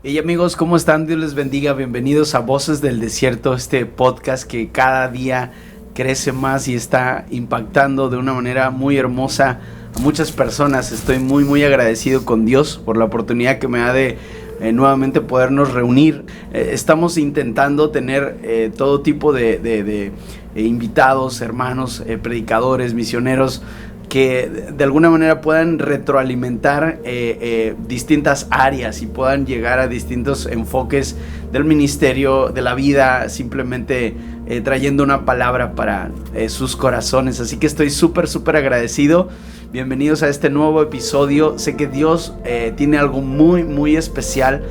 Hey amigos, ¿cómo están? Dios les bendiga, bienvenidos a Voces del Desierto, este podcast que cada día crece más y está impactando de una manera muy hermosa a muchas personas. Estoy muy agradecido con Dios por la oportunidad que me da de nuevamente podernos reunir. Estamos intentando tener todo tipo de invitados, hermanos, predicadores, misioneros, que de alguna manera puedan retroalimentar distintas áreas y puedan llegar a distintos enfoques del ministerio, de la vida, simplemente trayendo una palabra para sus corazones. Así que estoy súper agradecido. Bienvenidos a este nuevo episodio. Sé que Dios tiene algo muy especial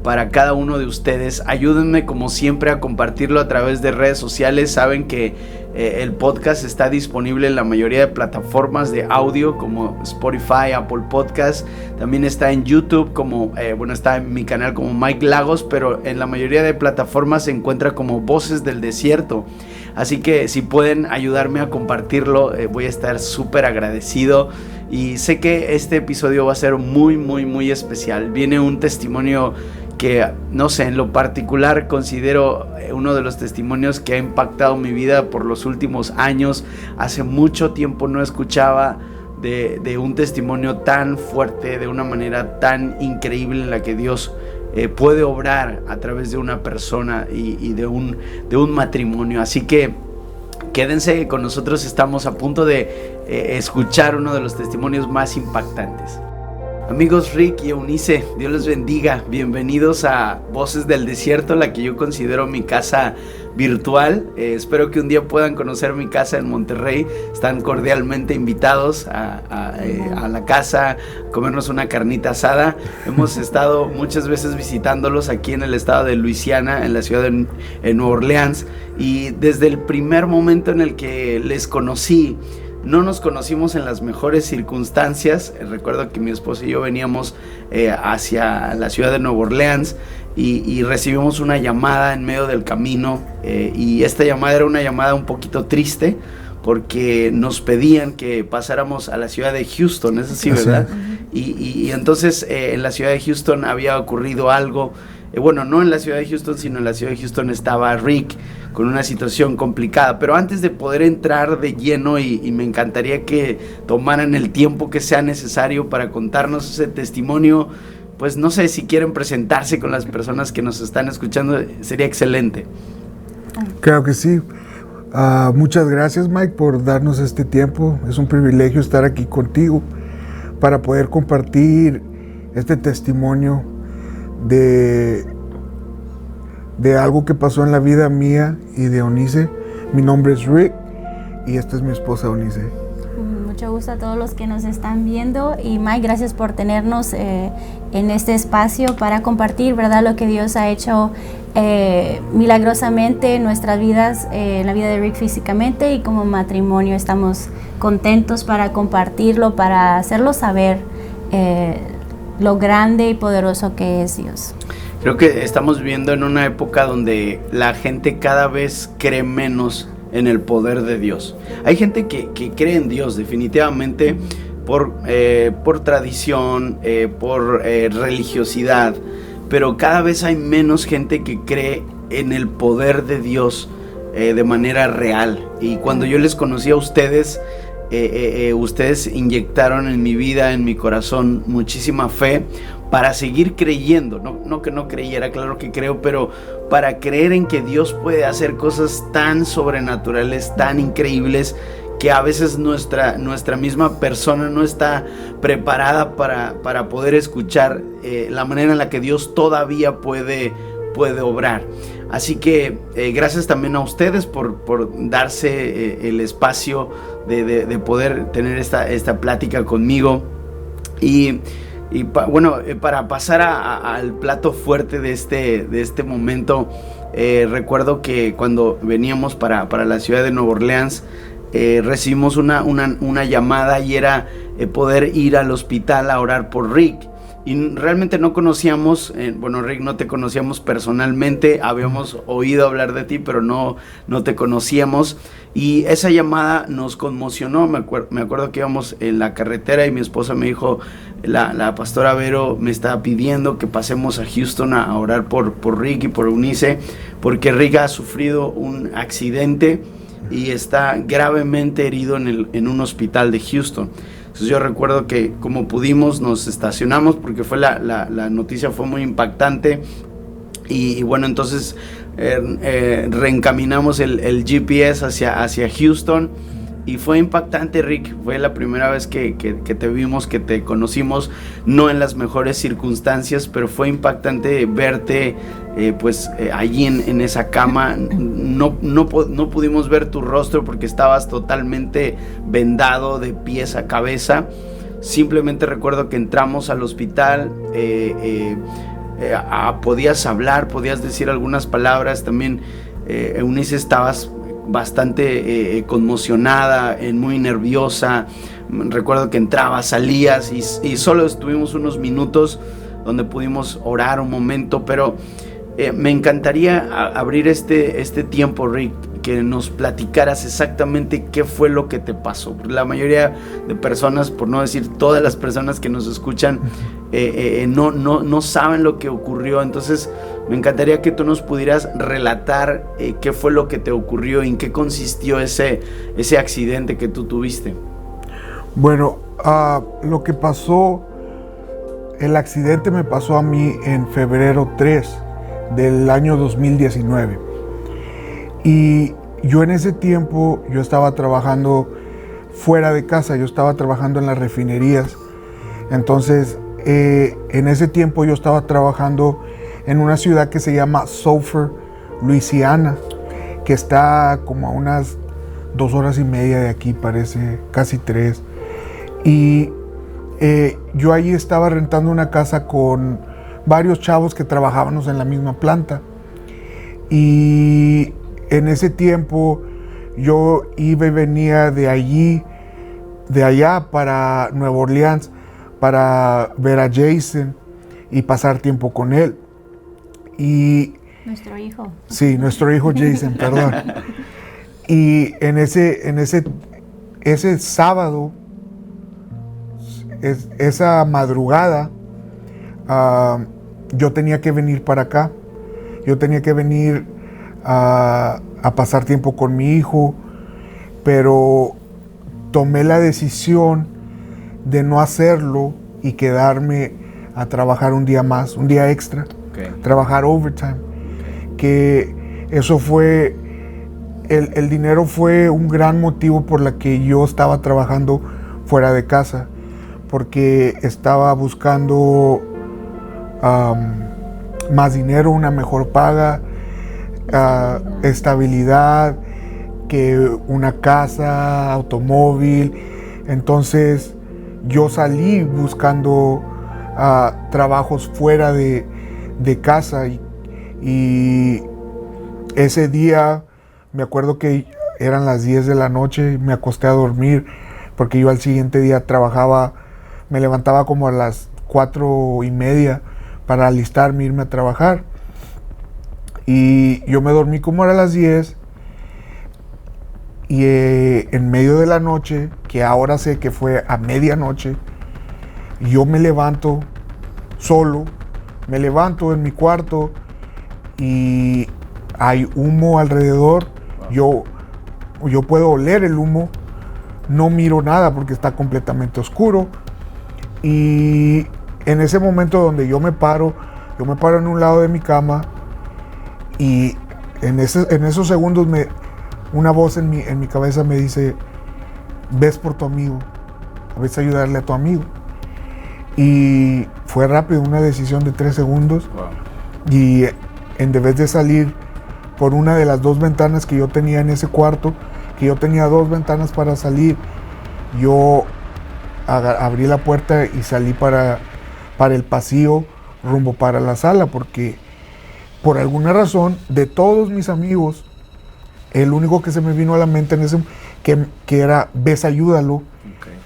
para cada uno de ustedes. Ayúdenme como siempre a compartirlo a través de redes sociales. Saben que el podcast está disponible en la mayoría de plataformas de audio como Spotify, Apple Podcast. También está en YouTube como, está en mi canal como Mike Lagos, pero en la mayoría de plataformas se encuentra como Voces del Desierto. Así que si pueden ayudarme a compartirlo, voy a estar súper agradecido. Y sé que este episodio va a ser muy especial. Viene un testimonio que, no sé, en lo particular considero uno de los testimonios que ha impactado mi vida por los últimos años. Hace mucho tiempo no escuchaba de un testimonio tan fuerte, de una manera tan increíble en la que Dios puede obrar a través de una persona y de un matrimonio. Así que quédense con nosotros, estamos a punto de escuchar uno de los testimonios más impactantes. Amigos Rick y Eunice, Dios les bendiga. Bienvenidos a Voces del Desierto, la que yo considero mi casa virtual. Espero que un día puedan conocer mi casa en Monterrey. Están cordialmente invitados a la casa, a comernos una carnita asada. Hemos estado muchas veces visitándolos aquí en el estado de Luisiana, en la ciudad de Nueva Orleans. Y desde el primer momento en el que les conocí, no nos conocimos en las mejores circunstancias. Recuerdo que mi esposa y yo veníamos hacia la ciudad de Nueva Orleans y recibimos una llamada en medio del camino, y esta llamada era una llamada un poquito triste porque nos pedían que pasáramos a la ciudad de Houston, es así, ¿verdad? Y entonces en la ciudad de Houston había ocurrido algo. No en la ciudad de Houston, sino en la ciudad de Houston estaba Rick con una situación complicada. Pero antes de poder entrar de lleno, y me encantaría que tomaran el tiempo que sea necesario para contarnos ese testimonio, pues no sé si quieren presentarse con las personas que nos están escuchando, sería excelente. Claro que sí. Muchas gracias, Mike, por darnos este tiempo. Es un privilegio estar aquí contigo para poder compartir este testimonio de algo que pasó en la vida mía y de Eunice. Mi nombre es Rick y esta es mi esposa Eunice. Mucho gusto a todos los que nos están viendo, y Mike, gracias por tenernos en este espacio para compartir, ¿verdad?, lo que Dios ha hecho milagrosamente en nuestras vidas, en la vida de Rick físicamente y como matrimonio. Estamos contentos para compartirlo, para hacerlo saber lo grande y poderoso que es Dios. Creo que estamos viviendo en una época donde la gente cada vez cree menos en el poder de Dios. Hay gente que cree en Dios definitivamente por tradición, por religiosidad, pero cada vez hay menos gente que cree en el poder de Dios de manera real. Y cuando yo les conocí a ustedes, ustedes inyectaron en mi vida, en mi corazón, muchísima fe para seguir creyendo. No que no creyera, claro que creo, pero para creer en que Dios puede hacer cosas tan sobrenaturales, tan increíbles, que a veces nuestra misma persona no está preparada para poder escuchar la manera en la que Dios todavía puede obrar. Así que gracias también a ustedes por darse el espacio de poder tener esta plática conmigo. Para pasar al plato fuerte de este momento, recuerdo que cuando veníamos para la ciudad de Nueva Orleans, recibimos una llamada, y era poder ir al hospital a orar por Rick. y realmente no conocíamos, bueno, Rick, no te conocíamos personalmente, habíamos oído hablar de ti, pero no te conocíamos, y esa llamada nos conmocionó. Me acuerdo que íbamos en la carretera y mi esposa me dijo, la pastora Vero me estaba pidiendo que pasemos a Houston a orar por Rick y por Eunice, porque Rick ha sufrido un accidente y está gravemente herido en un hospital de Houston. Entonces yo recuerdo que como pudimos nos estacionamos, porque fue la noticia fue muy impactante, y bueno, entonces reencaminamos el GPS hacia Houston, y fue impactante, Rick. Fue la primera vez que te vimos, que te conocimos, no en las mejores circunstancias, pero fue impactante verte allí en esa cama. No pudimos ver tu rostro porque estabas totalmente vendado de pies a cabeza. Simplemente recuerdo que entramos al hospital, podías hablar, podías decir algunas palabras. También Eunice, estabas bastante conmocionada, muy nerviosa. Recuerdo que entrabas, salías, y solo estuvimos unos minutos donde pudimos orar un momento, pero me encantaría abrir este tiempo, Rick, que nos platicaras exactamente qué fue lo que te pasó. La mayoría de personas, por no decir todas las personas que nos escuchan, no saben lo que ocurrió. Entonces me encantaría que tú nos pudieras relatar qué fue lo que te ocurrió y en qué consistió ese accidente que tú tuviste. Bueno, lo que pasó, el accidente me pasó a mí en febrero 3 del año 2019. Y yo en ese tiempo, yo estaba trabajando fuera de casa, yo estaba trabajando en las refinerías. Entonces, en ese tiempo yo estaba trabajando en una ciudad que se llama Sulphur, Luisiana, que está como a unas 2 horas y media de aquí, parece, casi 3. Y yo allí estaba rentando una casa con varios chavos que trabajábamos en la misma planta. Y en ese tiempo yo iba y venía de allá para Nueva Orleans para ver a Jason y pasar tiempo con él. Y nuestro hijo. Sí, nuestro hijo Jason, perdón. Y en ese sábado, esa madrugada, yo tenía que venir para acá. Yo tenía que venir a pasar tiempo con mi hijo, pero tomé la decisión de no hacerlo y quedarme a trabajar un día más, un día extra, trabajar overtime. Que eso fue, el dinero fue un gran motivo por la que yo estaba trabajando fuera de casa, porque estaba buscando más dinero, una mejor paga, estabilidad, que una casa, automóvil. Entonces yo salí buscando trabajos fuera de casa, y ese día me acuerdo que eran las 10 de la noche, me acosté a dormir porque yo al siguiente día trabajaba, me levantaba como a las 4:30 para alistarme, irme a trabajar. Y yo me dormí como a las 10, y en medio de la noche, que ahora sé que fue a medianoche, yo me levanto solo, me levanto en mi cuarto y hay humo alrededor. Yo puedo oler el humo, no miro nada porque está completamente oscuro. Y en ese momento donde yo me paro en un lado de mi cama, y en esos segundos una voz en mi cabeza me dice: ves por tu amigo, ves a ayudarle a tu amigo. Y fue rápido, una decisión de 3 segundos. Wow. Y en vez de salir por una de las 2 ventanas que yo tenía en ese cuarto, que yo tenía 2 ventanas para salir, yo abrí la puerta y salí para el pasillo rumbo para la sala, porque por alguna razón, de todos mis amigos, el único que se me vino a la mente en ese que era ayúdalo,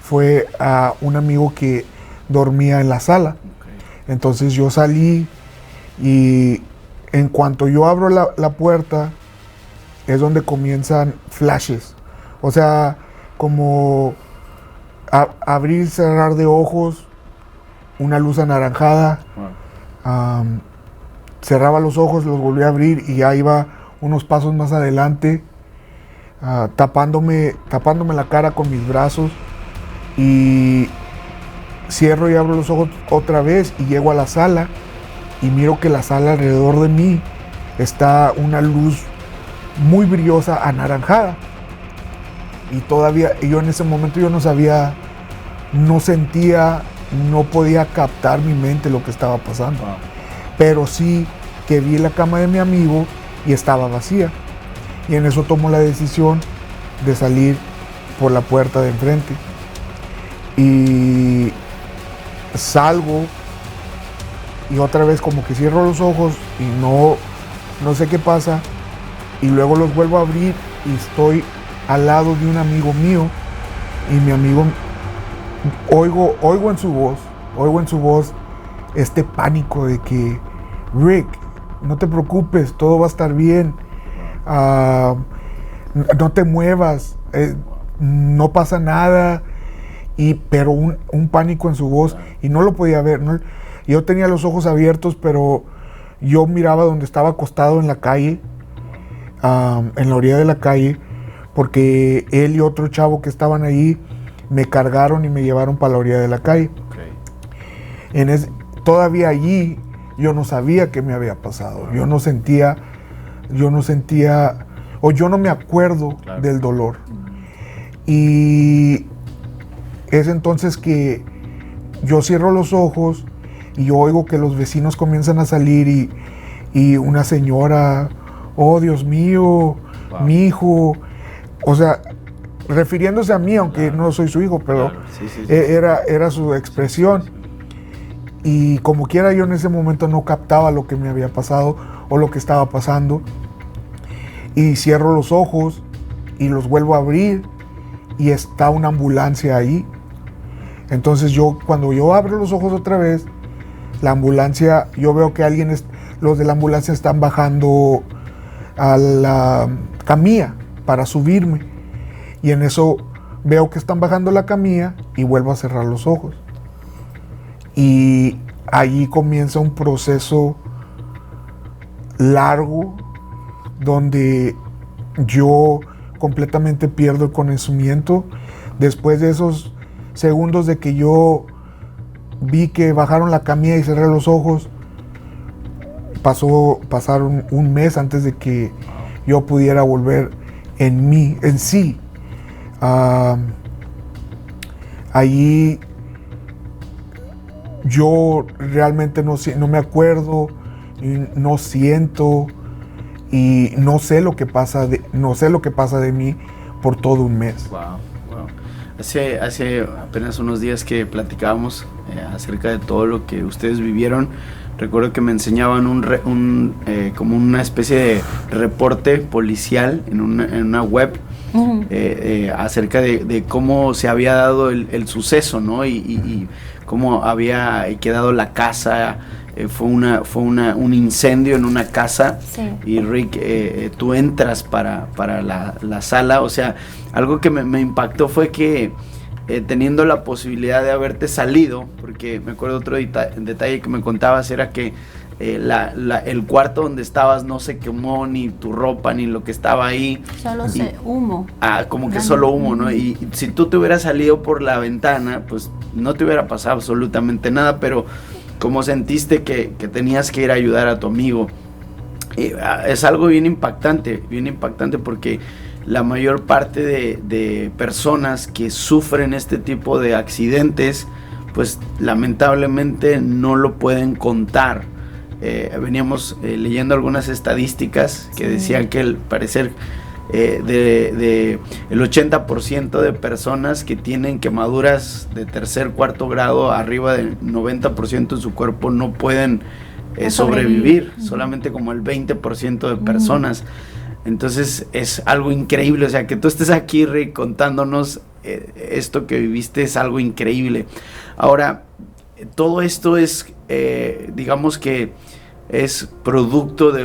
fue a un amigo que dormía en la sala. Entonces yo salí y en cuanto yo abro la puerta es donde comienzan flashes. O sea, como abrir y cerrar de ojos, una luz anaranjada. Wow. Cerraba los ojos, los volví a abrir y ya iba unos pasos más adelante, tapándome la cara con mis brazos, y cierro y abro los ojos otra vez y llego a la sala y miro que la sala alrededor de mí está una luz muy brillosa anaranjada, y todavía yo en ese momento yo no sabía, no sentía, no podía captar mi mente lo que estaba pasando. Wow. Pero sí que vi la cama de mi amigo y estaba vacía, y en eso tomo la decisión de salir por la puerta de enfrente y salgo y otra vez como que cierro los ojos y no sé qué pasa, y luego los vuelvo a abrir y estoy al lado de un amigo mío, y mi amigo, oigo en su voz este pánico de que: Rick, no te preocupes, todo va a estar bien, no te muevas, no pasa nada, pero un pánico en su voz, y no lo podía ver, ¿no? Yo tenía los ojos abiertos, pero yo miraba donde estaba acostado en la calle, en la orilla de la calle, porque él y otro chavo que estaban ahí me cargaron y me llevaron para la orilla de la calle. Okay. Todavía allí yo no sabía qué me había pasado. Yo no sentía, o yo no me acuerdo del dolor. Y es entonces que yo cierro los ojos y yo oigo que los vecinos comienzan a salir y una señora: oh, Dios mío, wow, mi hijo. O sea, refiriéndose a mí, aunque no soy su hijo, pero sí. Era su expresión. Y como quiera, yo en ese momento no captaba lo que me había pasado o lo que estaba pasando. Y cierro los ojos y los vuelvo a abrir y está una ambulancia ahí. Entonces cuando yo abro los ojos otra vez, la ambulancia, yo veo que los de la ambulancia están bajando a la camilla para subirme. Y en eso veo que están bajando la camilla y vuelvo a cerrar los ojos. Y allí comienza un proceso largo donde yo completamente pierdo el conocimiento. Después de esos segundos de que yo vi que bajaron la camilla y cerré los ojos, pasaron un mes antes de que yo pudiera volver en sí. Allí yo realmente no me acuerdo, no siento y no sé lo que pasa de mí por todo un mes. Wow. Hace apenas unos días que platicábamos acerca de todo lo que ustedes vivieron. Recuerdo que me enseñaban como una especie de reporte policial en una web. Uh-huh. Acerca de cómo se había dado el suceso, ¿no? Y cómo había quedado la casa. Fue un incendio en una casa. Sí. Y Rick, tú entras para la sala. O sea, algo que me impactó fue que teniendo la posibilidad de haberte salido, porque me acuerdo otro detalle que me contabas, era que el cuarto donde estabas no se quemó, ni tu ropa, ni lo que estaba ahí. Solo humo. Como que solo humo, ¿no? Y si tú te hubieras salido por la ventana, pues no te hubiera pasado absolutamente nada, pero como sentiste que tenías que ir a ayudar a tu amigo, es algo bien impactante porque la mayor parte de personas que sufren este tipo de accidentes, pues lamentablemente no lo pueden contar. Veníamos leyendo algunas estadísticas que decían que al parecer el 80% de personas que tienen quemaduras de tercer, cuarto grado, arriba del 90% de su cuerpo no pueden sobrevivir, solamente como el 20% de personas. Entonces es algo increíble, o sea, que tú estés aquí, Rick, contándonos esto que viviste es algo increíble. Ahora, todo esto es digamos que es producto de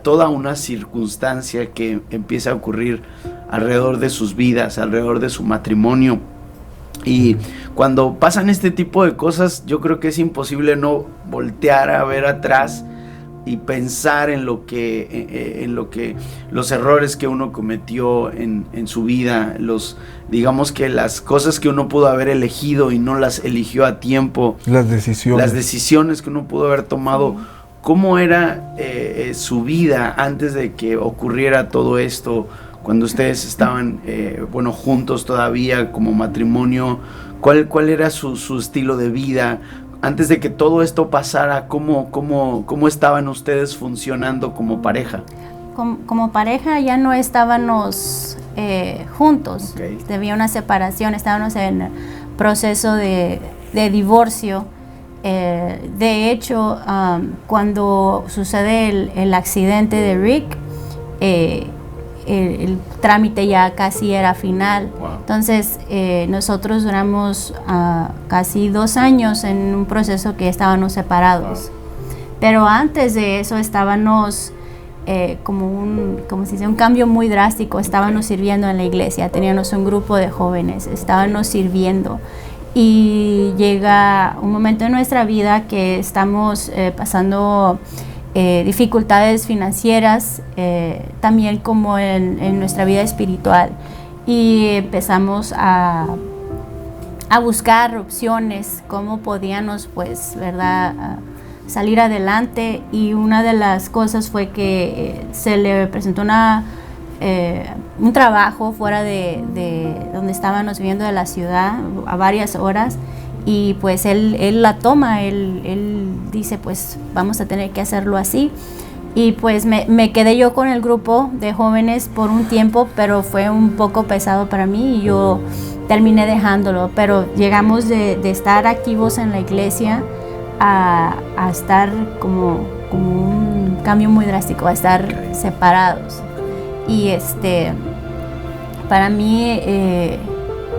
toda una circunstancia que empieza a ocurrir alrededor de sus vidas, alrededor de su matrimonio. Y cuando pasan este tipo de cosas, yo creo que es imposible no voltear a ver atrás y pensar en lo que los errores que uno cometió en su vida, digamos que las cosas que uno pudo haber elegido y no las eligió a tiempo, las decisiones que uno pudo haber tomado. ¿Cómo era su vida antes de que ocurriera todo esto? Cuando ustedes estaban juntos todavía como matrimonio, ¿cuál era su estilo de vida? Antes de que todo esto pasara, ¿cómo estaban ustedes funcionando como pareja? Como pareja ya no estábamos juntos. Okay. Había una separación, estábamos en proceso de divorcio. De hecho, cuando sucede el accidente de Rick, el trámite ya casi era final. Wow. Entonces nosotros duramos casi 2 años en un proceso que estábamos separados. Wow. Pero antes de eso estábamos como se dice, un cambio muy drástico. Estábamos sirviendo en la iglesia, teníamos un grupo de jóvenes, estábamos sirviendo. Y llega un momento en nuestra vida que estamos pasando dificultades financieras, también como en nuestra vida espiritual, y empezamos a buscar opciones, cómo podíamos, pues, ¿verdad?, salir adelante. Y una de las cosas fue que se le presentó un trabajo fuera de donde estábamos viviendo, de la ciudad, a varias horas, y pues él la toma, él dice, pues vamos a tener que hacerlo así. Y pues me quedé yo con el grupo de jóvenes por un tiempo, pero fue un poco pesado para mí y yo terminé dejándolo. Pero llegamos de estar activos en la iglesia a estar como un cambio muy drástico, a estar separados. Y para mí,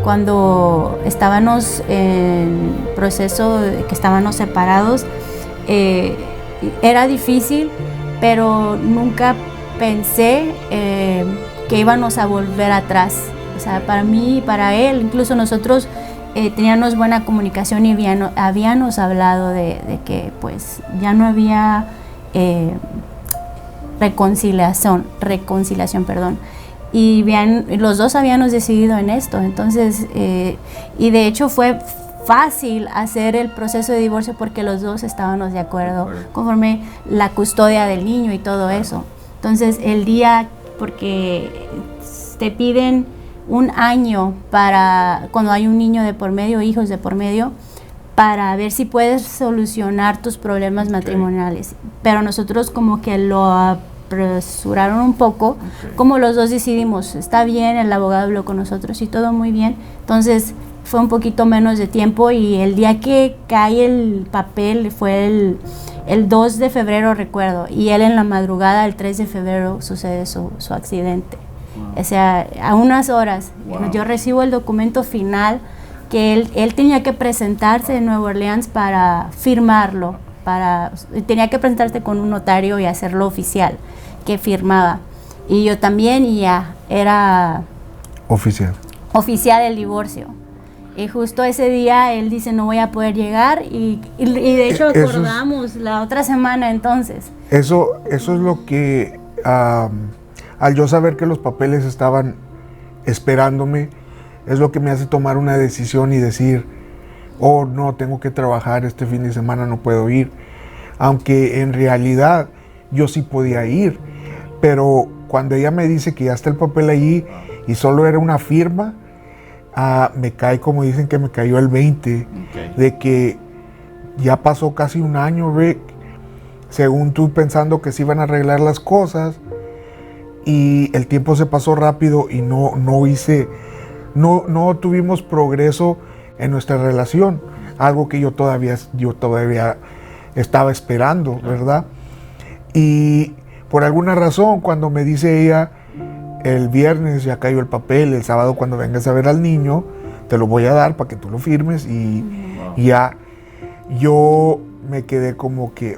cuando estábamos en proceso de que estábamos separados, era difícil, pero nunca pensé que íbamos a volver atrás. O sea, para mí y para él, incluso nosotros teníamos buena comunicación y habíamos hablado de que pues ya no había reconciliación, y los dos habíamos decidido en esto. Entonces, y de hecho fue fácil hacer el proceso de divorcio porque los dos estábamos de acuerdo conforme la custodia del niño y todo eso. Entonces el día, porque te piden 1 año para cuando hay un niño de por medio, hijos de por medio, para ver si puedes solucionar tus problemas matrimoniales. Pero nosotros como que lo apresuraron un poco, como los dos decidimos, está bien, el abogado habló con nosotros y todo muy bien. Entonces fue un poquito menos de tiempo, y el día que cae el papel fue el 2 de febrero, recuerdo, y él en la madrugada, el 3 de febrero, sucede su accidente. Wow. O sea, a unas horas, wow, yo recibo el documento final que él tenía que presentarse en Nueva Orleans para firmarlo, tenía que presentarse con un notario y hacerlo oficial, que firmaba. Y yo también, y ya era oficial el divorcio. Y justo ese día él dice, no voy a poder llegar, y de hecho acordamos la otra semana entonces. Eso es lo que, al yo saber que los papeles estaban esperándome, es lo que me hace tomar una decisión y decir, oh no, tengo que trabajar este fin de semana, no puedo ir. Aunque en realidad yo sí podía ir, pero cuando ella me dice que ya está el papel allí y solo era una firma, me cae, como dicen, que me cayó el 20, de que ya pasó casi 1 año, Rick, según tú pensando que se iban a arreglar las cosas, y el tiempo se pasó rápido y no tuvimos progreso en nuestra relación, algo que yo todavía estaba esperando, ¿verdad? Y por alguna razón, cuando me dice ella, el viernes ya cayó el papel, el sábado cuando vengas a ver al niño, te lo voy a dar para que tú lo firmes, y ya yo me quedé como que,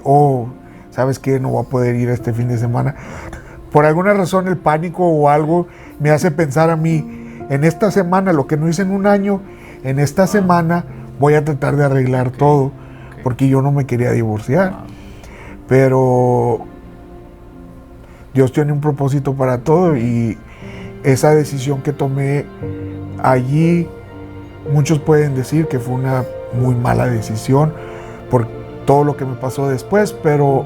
¿sabes qué? No voy a poder ir este fin de semana. Por alguna razón el pánico o algo me hace pensar a mí, en esta semana, lo que no hice en un año, en esta semana voy a tratar de arreglar todo, porque yo no me quería divorciar. Pero Dios tiene un propósito para todo, y esa decisión que tomé allí, muchos pueden decir que fue una muy mala decisión por todo lo que me pasó después, pero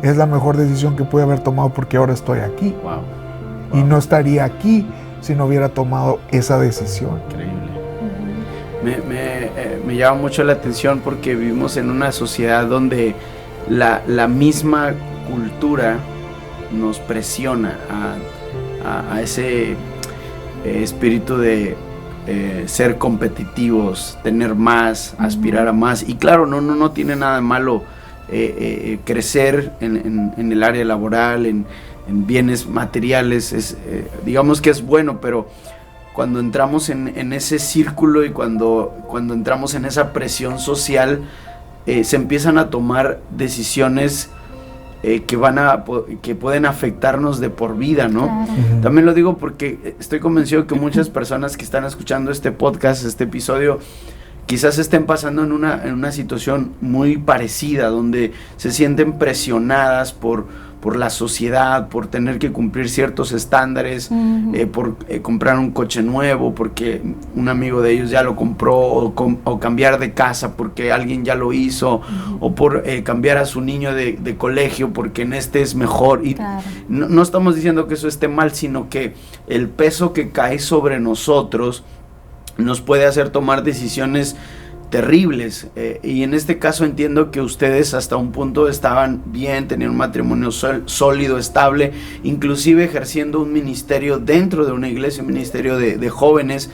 es la mejor decisión que pude haber tomado, porque ahora estoy aquí. Y no estaría aquí si no hubiera tomado esa decisión. Increíble. Me llama mucho la atención porque vivimos en una sociedad donde la misma cultura nos presiona a ese espíritu de ser competitivos, tener más, aspirar a más. Y claro, no tiene nada de malo crecer en el área laboral, en bienes materiales, digamos que es bueno, pero cuando entramos en ese círculo y cuando entramos en esa presión social, se empiezan a tomar decisiones que pueden afectarnos de por vida, ¿no? Claro. También lo digo porque estoy convencido que muchas personas que están escuchando este podcast, este episodio, quizás estén pasando en una situación muy parecida, donde se sienten presionadas por la sociedad, por tener que cumplir ciertos estándares, por comprar un coche nuevo porque un amigo de ellos ya lo compró, o cambiar de casa porque alguien ya lo hizo, o por cambiar a su niño de colegio porque en este es mejor. Y claro, no estamos diciendo que eso esté mal, sino que el peso que cae sobre nosotros nos puede hacer tomar decisiones terribles, y en este caso entiendo que ustedes hasta un punto estaban bien, tenían un matrimonio sólido, estable, inclusive ejerciendo un ministerio dentro de una iglesia, un ministerio de jóvenes,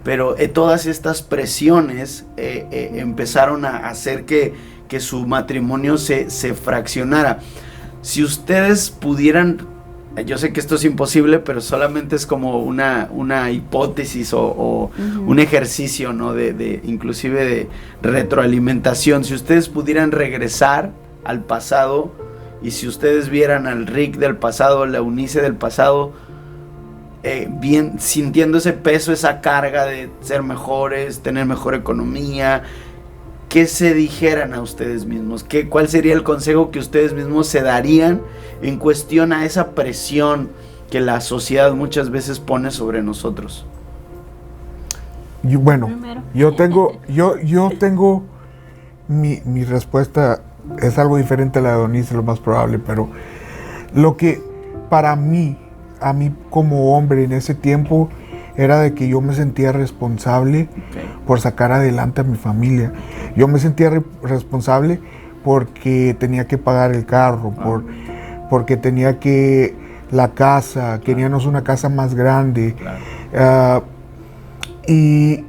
pero todas estas presiones empezaron a hacer que su matrimonio se fraccionara. Si ustedes pudieran, yo sé que esto es imposible, pero solamente es como una hipótesis o un ejercicio, ¿no? Inclusive de retroalimentación. Si ustedes pudieran regresar al pasado, y si ustedes vieran al Rick del pasado, la Eunice del pasado, bien, sintiendo ese peso, esa carga de ser mejores, tener mejor economía, ¿qué se dijeran a ustedes mismos? ¿Cuál sería el consejo que ustedes mismos se darían en cuestión a esa presión que la sociedad muchas veces pone sobre nosotros? Bueno, yo tengo mi respuesta es algo diferente a la de Donice, lo más probable, pero lo que para mí, a mí como hombre en ese tiempo, era de que yo me sentía responsable por sacar adelante a mi familia. Yo me sentía responsable porque tenía que pagar el carro, porque tenía que la casa, queríamos una casa más grande. Y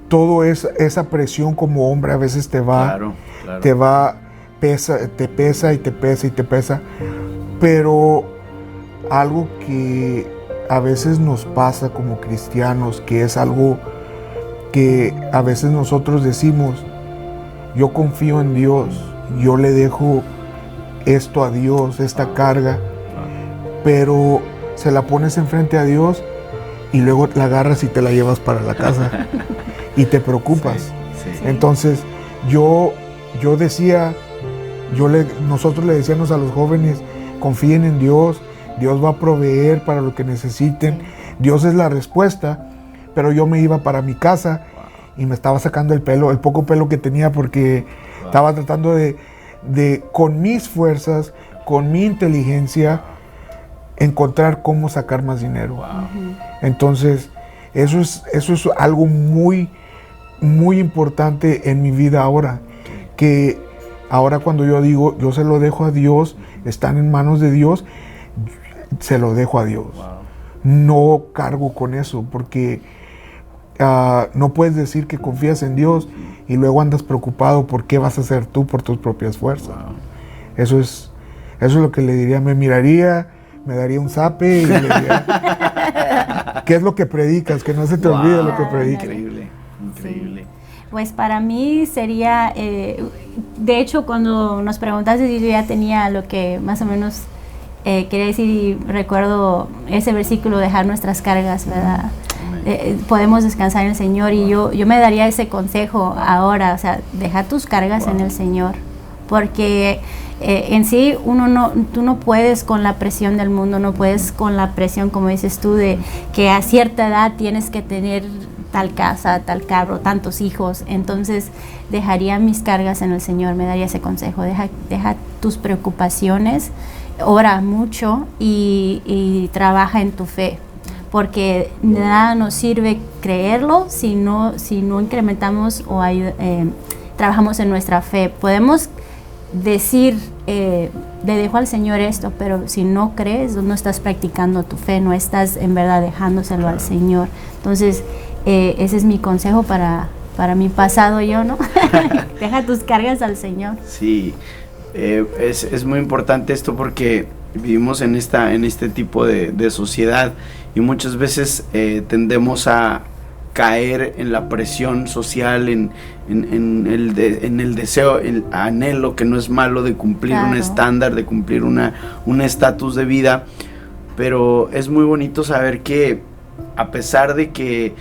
todo esa presión como hombre a veces te va, te pesa y te pesa y te pesa. Pero algo que a veces nos pasa como cristianos, que es algo que a veces nosotros decimos, yo confío en Dios, yo le dejo esto a Dios, esta carga, pero se la pones enfrente a Dios y luego la agarras y te la llevas para la casa y te preocupas. Entonces yo decía, nosotros le decíamos a los jóvenes, confíen en Dios, Dios va a proveer para lo que necesiten, Dios es la respuesta, pero yo me iba para mi casa y me estaba sacando el poco pelo que tenía, porque estaba tratando de con mis fuerzas, con mi inteligencia, encontrar cómo sacar más dinero. Entonces, eso es algo muy, muy importante en mi vida ahora, que ahora cuando yo digo, yo se lo dejo a Dios, están en manos de Dios, se lo dejo a Dios. No cargo con eso, porque no puedes decir que confías en Dios y luego andas preocupado por qué vas a hacer tú por tus propias fuerzas. Eso es lo que le diría. Me miraría, me daría un zape y le diría, ¿qué es lo que predicas? Que no se te olvide lo que predicas. Increíble. Pues para mí sería de hecho, cuando nos preguntaste si yo ya tenía lo que más o menos quería decir, y recuerdo ese versículo, dejar nuestras cargas, ¿verdad? Podemos descansar en el Señor, y yo me daría ese consejo ahora, o sea, deja tus cargas en el Señor, porque en sí tú no puedes con la presión del mundo, no puedes con la presión, como dices tú, de que a cierta edad tienes que tener tal casa, tal carro, tantos hijos. Entonces dejaría mis cargas en el Señor, me daría ese consejo, deja tus preocupaciones, ora mucho y trabaja en tu fe, porque nada nos sirve creerlo si no incrementamos o trabajamos en nuestra fe. Podemos decir, le dejo al Señor esto, pero si no crees, no estás practicando tu fe, no estás en verdad dejándoselo al Señor. Entonces, ese es mi consejo para mi pasado yo, ¿no? Deja tus cargas al Señor. Sí, es muy importante esto, porque vivimos en este tipo de sociedad, y muchas veces tendemos a caer en la presión social, en el deseo, el anhelo, que no es malo, de cumplir un estándar, de cumplir un estatus de vida. Pero es muy bonito saber que, a pesar de que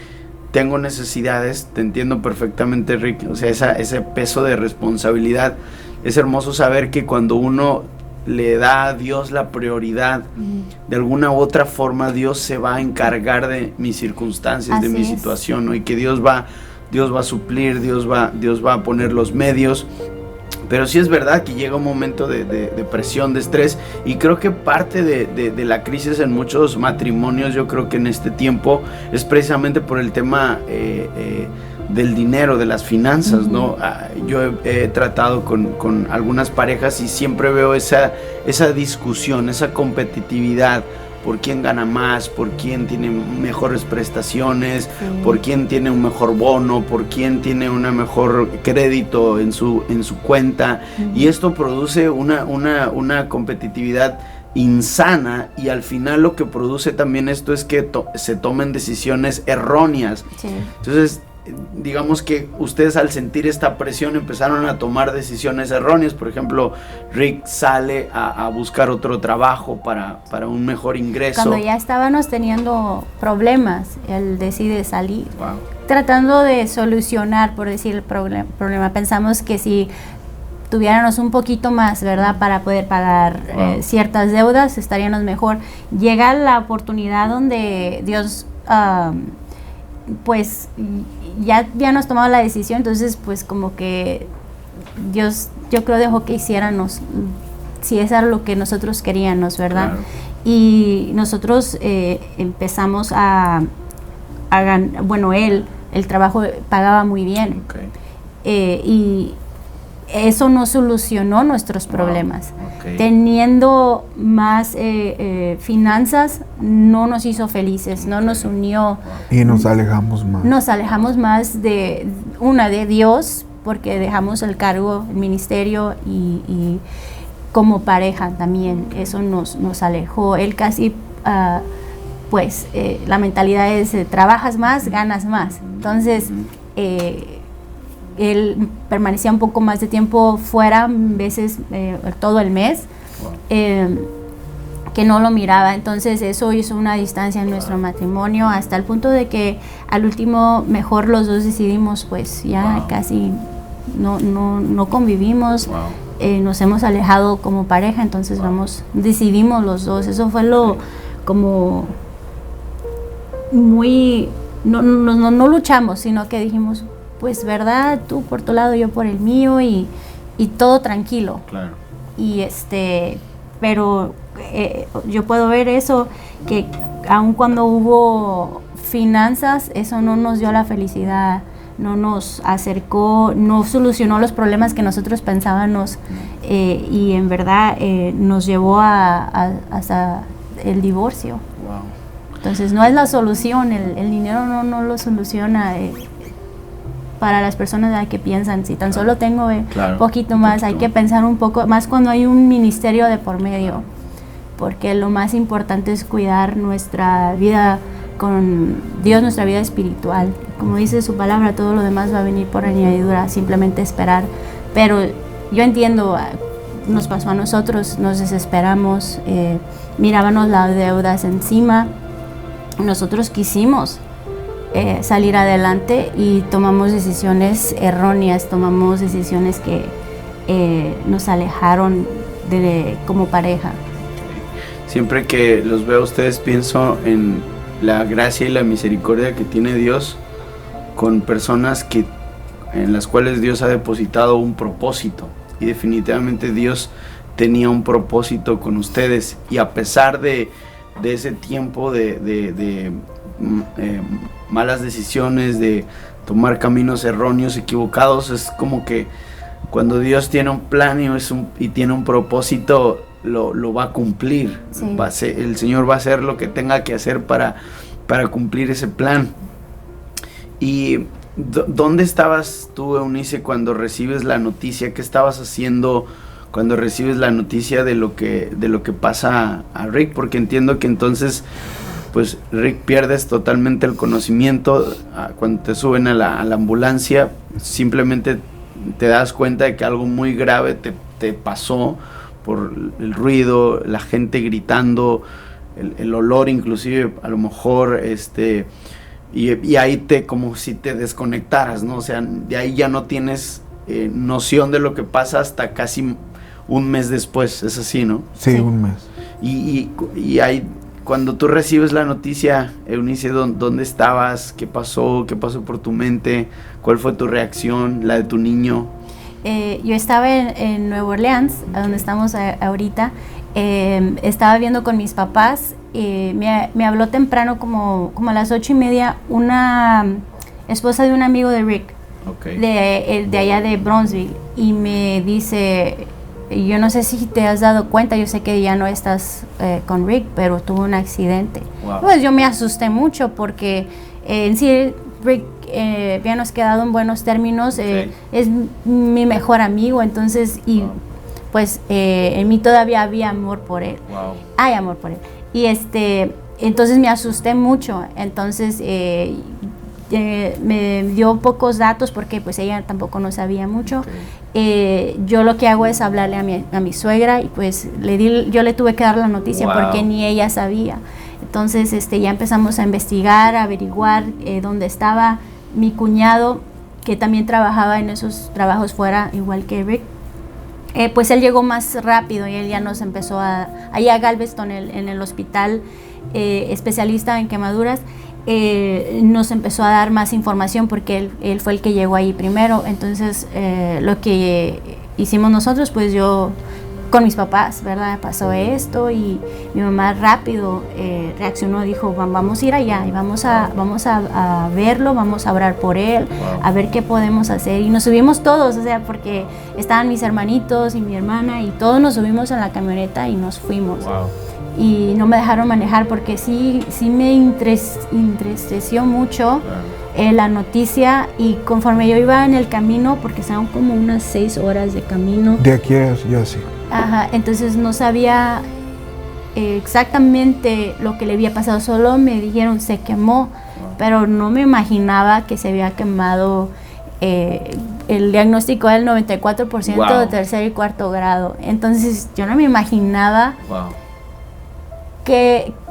tengo necesidades, te entiendo perfectamente, Rick, o sea, ese peso de responsabilidad, es hermoso saber que cuando uno le da a Dios la prioridad, de alguna u otra forma Dios se va a encargar de mis circunstancias, de mi situación, ¿no? Y que Dios va a suplir, Dios va a poner los medios. Pero sí es verdad que llega un momento de presión, de estrés, y creo que parte de la crisis en muchos matrimonios, yo creo que en este tiempo, es precisamente por el tema del dinero, de las finanzas, ¿no? Yo he tratado con algunas parejas, y siempre veo esa discusión, esa competitividad por quién gana más, por quién tiene mejores prestaciones, por quién tiene un mejor bono, por quién tiene una mejor crédito en su cuenta, y esto produce una competitividad insana, y al final lo que produce también esto es que se tomen decisiones erróneas. Entonces, digamos que ustedes, al sentir esta presión, empezaron a tomar decisiones erróneas. Por ejemplo, Rick sale a buscar otro trabajo para un mejor ingreso. Cuando ya estábamos teniendo problemas, él decide salir, tratando de solucionar, por decir, el problema. Pensamos que si tuviéramos un poquito más, ¿verdad?, para poder pagar ciertas deudas, estaríamos mejor. Llega la oportunidad donde Dios pues ya nos tomaba la decisión, entonces pues como que Dios, yo creo, dejó que hiciéramos, si eso era lo que nosotros queríamos, ¿verdad? Y nosotros empezamos a ganar, bueno, el trabajo pagaba muy bien, y eso no solucionó nuestros problemas. Teniendo más finanzas, no nos hizo felices, no nos unió. Y nos alejamos más. Nos alejamos más de Dios, porque dejamos el cargo, el ministerio, y como pareja también, eso nos alejó. Él casi, la mentalidad es, trabajas más, ganas más. Entonces, él permanecía un poco más de tiempo fuera, veces todo el mes, que no lo miraba. Entonces eso hizo una distancia en nuestro matrimonio, hasta el punto de que al último mejor los dos decidimos, pues ya casi no convivimos, nos hemos alejado como pareja. Entonces decidimos los dos. Eso fue como muy, no luchamos, sino que dijimos, pues verdad, tú por tu lado, yo por el mío, y todo tranquilo. Y pero yo puedo ver eso, que aun cuando hubo finanzas, eso no nos dio la felicidad, no nos acercó, no solucionó los problemas que nosotros pensábamos, y en verdad nos llevó hasta el divorcio. Entonces no es la solución, el dinero no lo soluciona. Para las personas que piensan, si tan solo tengo poquito más, hay que pensar un poco más cuando hay un ministerio de por medio, porque lo más importante es cuidar nuestra vida con Dios, nuestra vida espiritual. Como dice su palabra, todo lo demás va a venir por añadidura, simplemente esperar. Pero yo entiendo, nos pasó a nosotros, nos desesperamos, mirábamos las deudas encima, nosotros quisimos salir adelante y tomamos decisiones erróneas, tomamos decisiones que nos alejaron como pareja. Siempre que los veo a ustedes pienso en la gracia y la misericordia que tiene Dios con personas en las cuales Dios ha depositado un propósito, y definitivamente Dios tenía un propósito con ustedes, y a pesar de ese tiempo de malas decisiones, de tomar caminos erróneos, equivocados, es como que cuando Dios tiene un plan y tiene un propósito, lo va a cumplir. Sí. El Señor va a hacer lo que tenga que hacer para cumplir ese plan. ¿Y dónde estabas tú, Eunice, cuando recibes la noticia? ¿Qué estabas haciendo cuando recibes la noticia de lo que pasa a Rick? Porque entiendo que entonces pues Rick pierdes totalmente el conocimiento. Cuando te suben a la ambulancia, simplemente te das cuenta de que algo muy grave te pasó por el ruido, la gente gritando, el olor inclusive, a lo mejor, y ahí como si te desconectaras, ¿no? O sea, de ahí ya no tienes noción de lo que pasa hasta casi un mes después, es así, ¿no? Sí, un mes. Y ahí, cuando tú recibes la noticia, Eunice, ¿dónde estabas? ¿Qué pasó? ¿Qué pasó por tu mente? ¿Cuál fue tu reacción, la de tu niño? Yo estaba en Nueva Orleans, a donde estamos ahorita. Estaba viviendo con mis papás. Me habló temprano, como a las 8:30, una esposa de un amigo de Rick, Okay. de allá de Bronzeville, y me dice, yo no sé si te has dado cuenta, yo sé que ya no estás con Rick, pero tuvo un accidente. Wow. Pues yo me asusté mucho porque en sí Rick habíamos quedado en buenos términos, Sí. es mi mejor amigo, entonces, y Wow. pues en mí todavía había amor por él. Wow. Hay amor por él. Y entonces me asusté mucho. Entonces me dio pocos datos porque pues ella tampoco no sabía mucho. Okay. Yo lo que hago es hablarle a mi suegra, y pues yo le tuve que dar la noticia. Wow. Porque ni ella sabía. Entonces ya empezamos a investigar, a averiguar dónde estaba mi cuñado, que también trabajaba en esos trabajos fuera, igual que Rick. Pues él llegó más rápido y él ya nos empezó allá a Galveston, en el hospital especialista en quemaduras, nos empezó a dar más información porque él fue el que llegó ahí primero. Entonces lo que hicimos nosotros, pues yo con mis papás, ¿verdad? Pasó esto, y mi mamá rápido reaccionó, dijo, vamos a ir allá y vamos a verlo, vamos a orar por él, Wow. a ver qué podemos hacer. Y nos subimos todos, o sea, porque estaban mis hermanitos y mi hermana, y todos nos subimos en la camioneta y nos fuimos. Wow. Y no me dejaron manejar porque sí me entristeció mucho la noticia, y conforme yo iba en el camino, porque son como unas 6 horas de camino. De aquí a ya sí. Ajá, entonces no sabía exactamente lo que le había pasado, solo me dijeron se quemó, pero no me imaginaba que se había quemado. El diagnóstico era el 94% Wow. de 3er y 4º grado, entonces yo no me imaginaba Wow.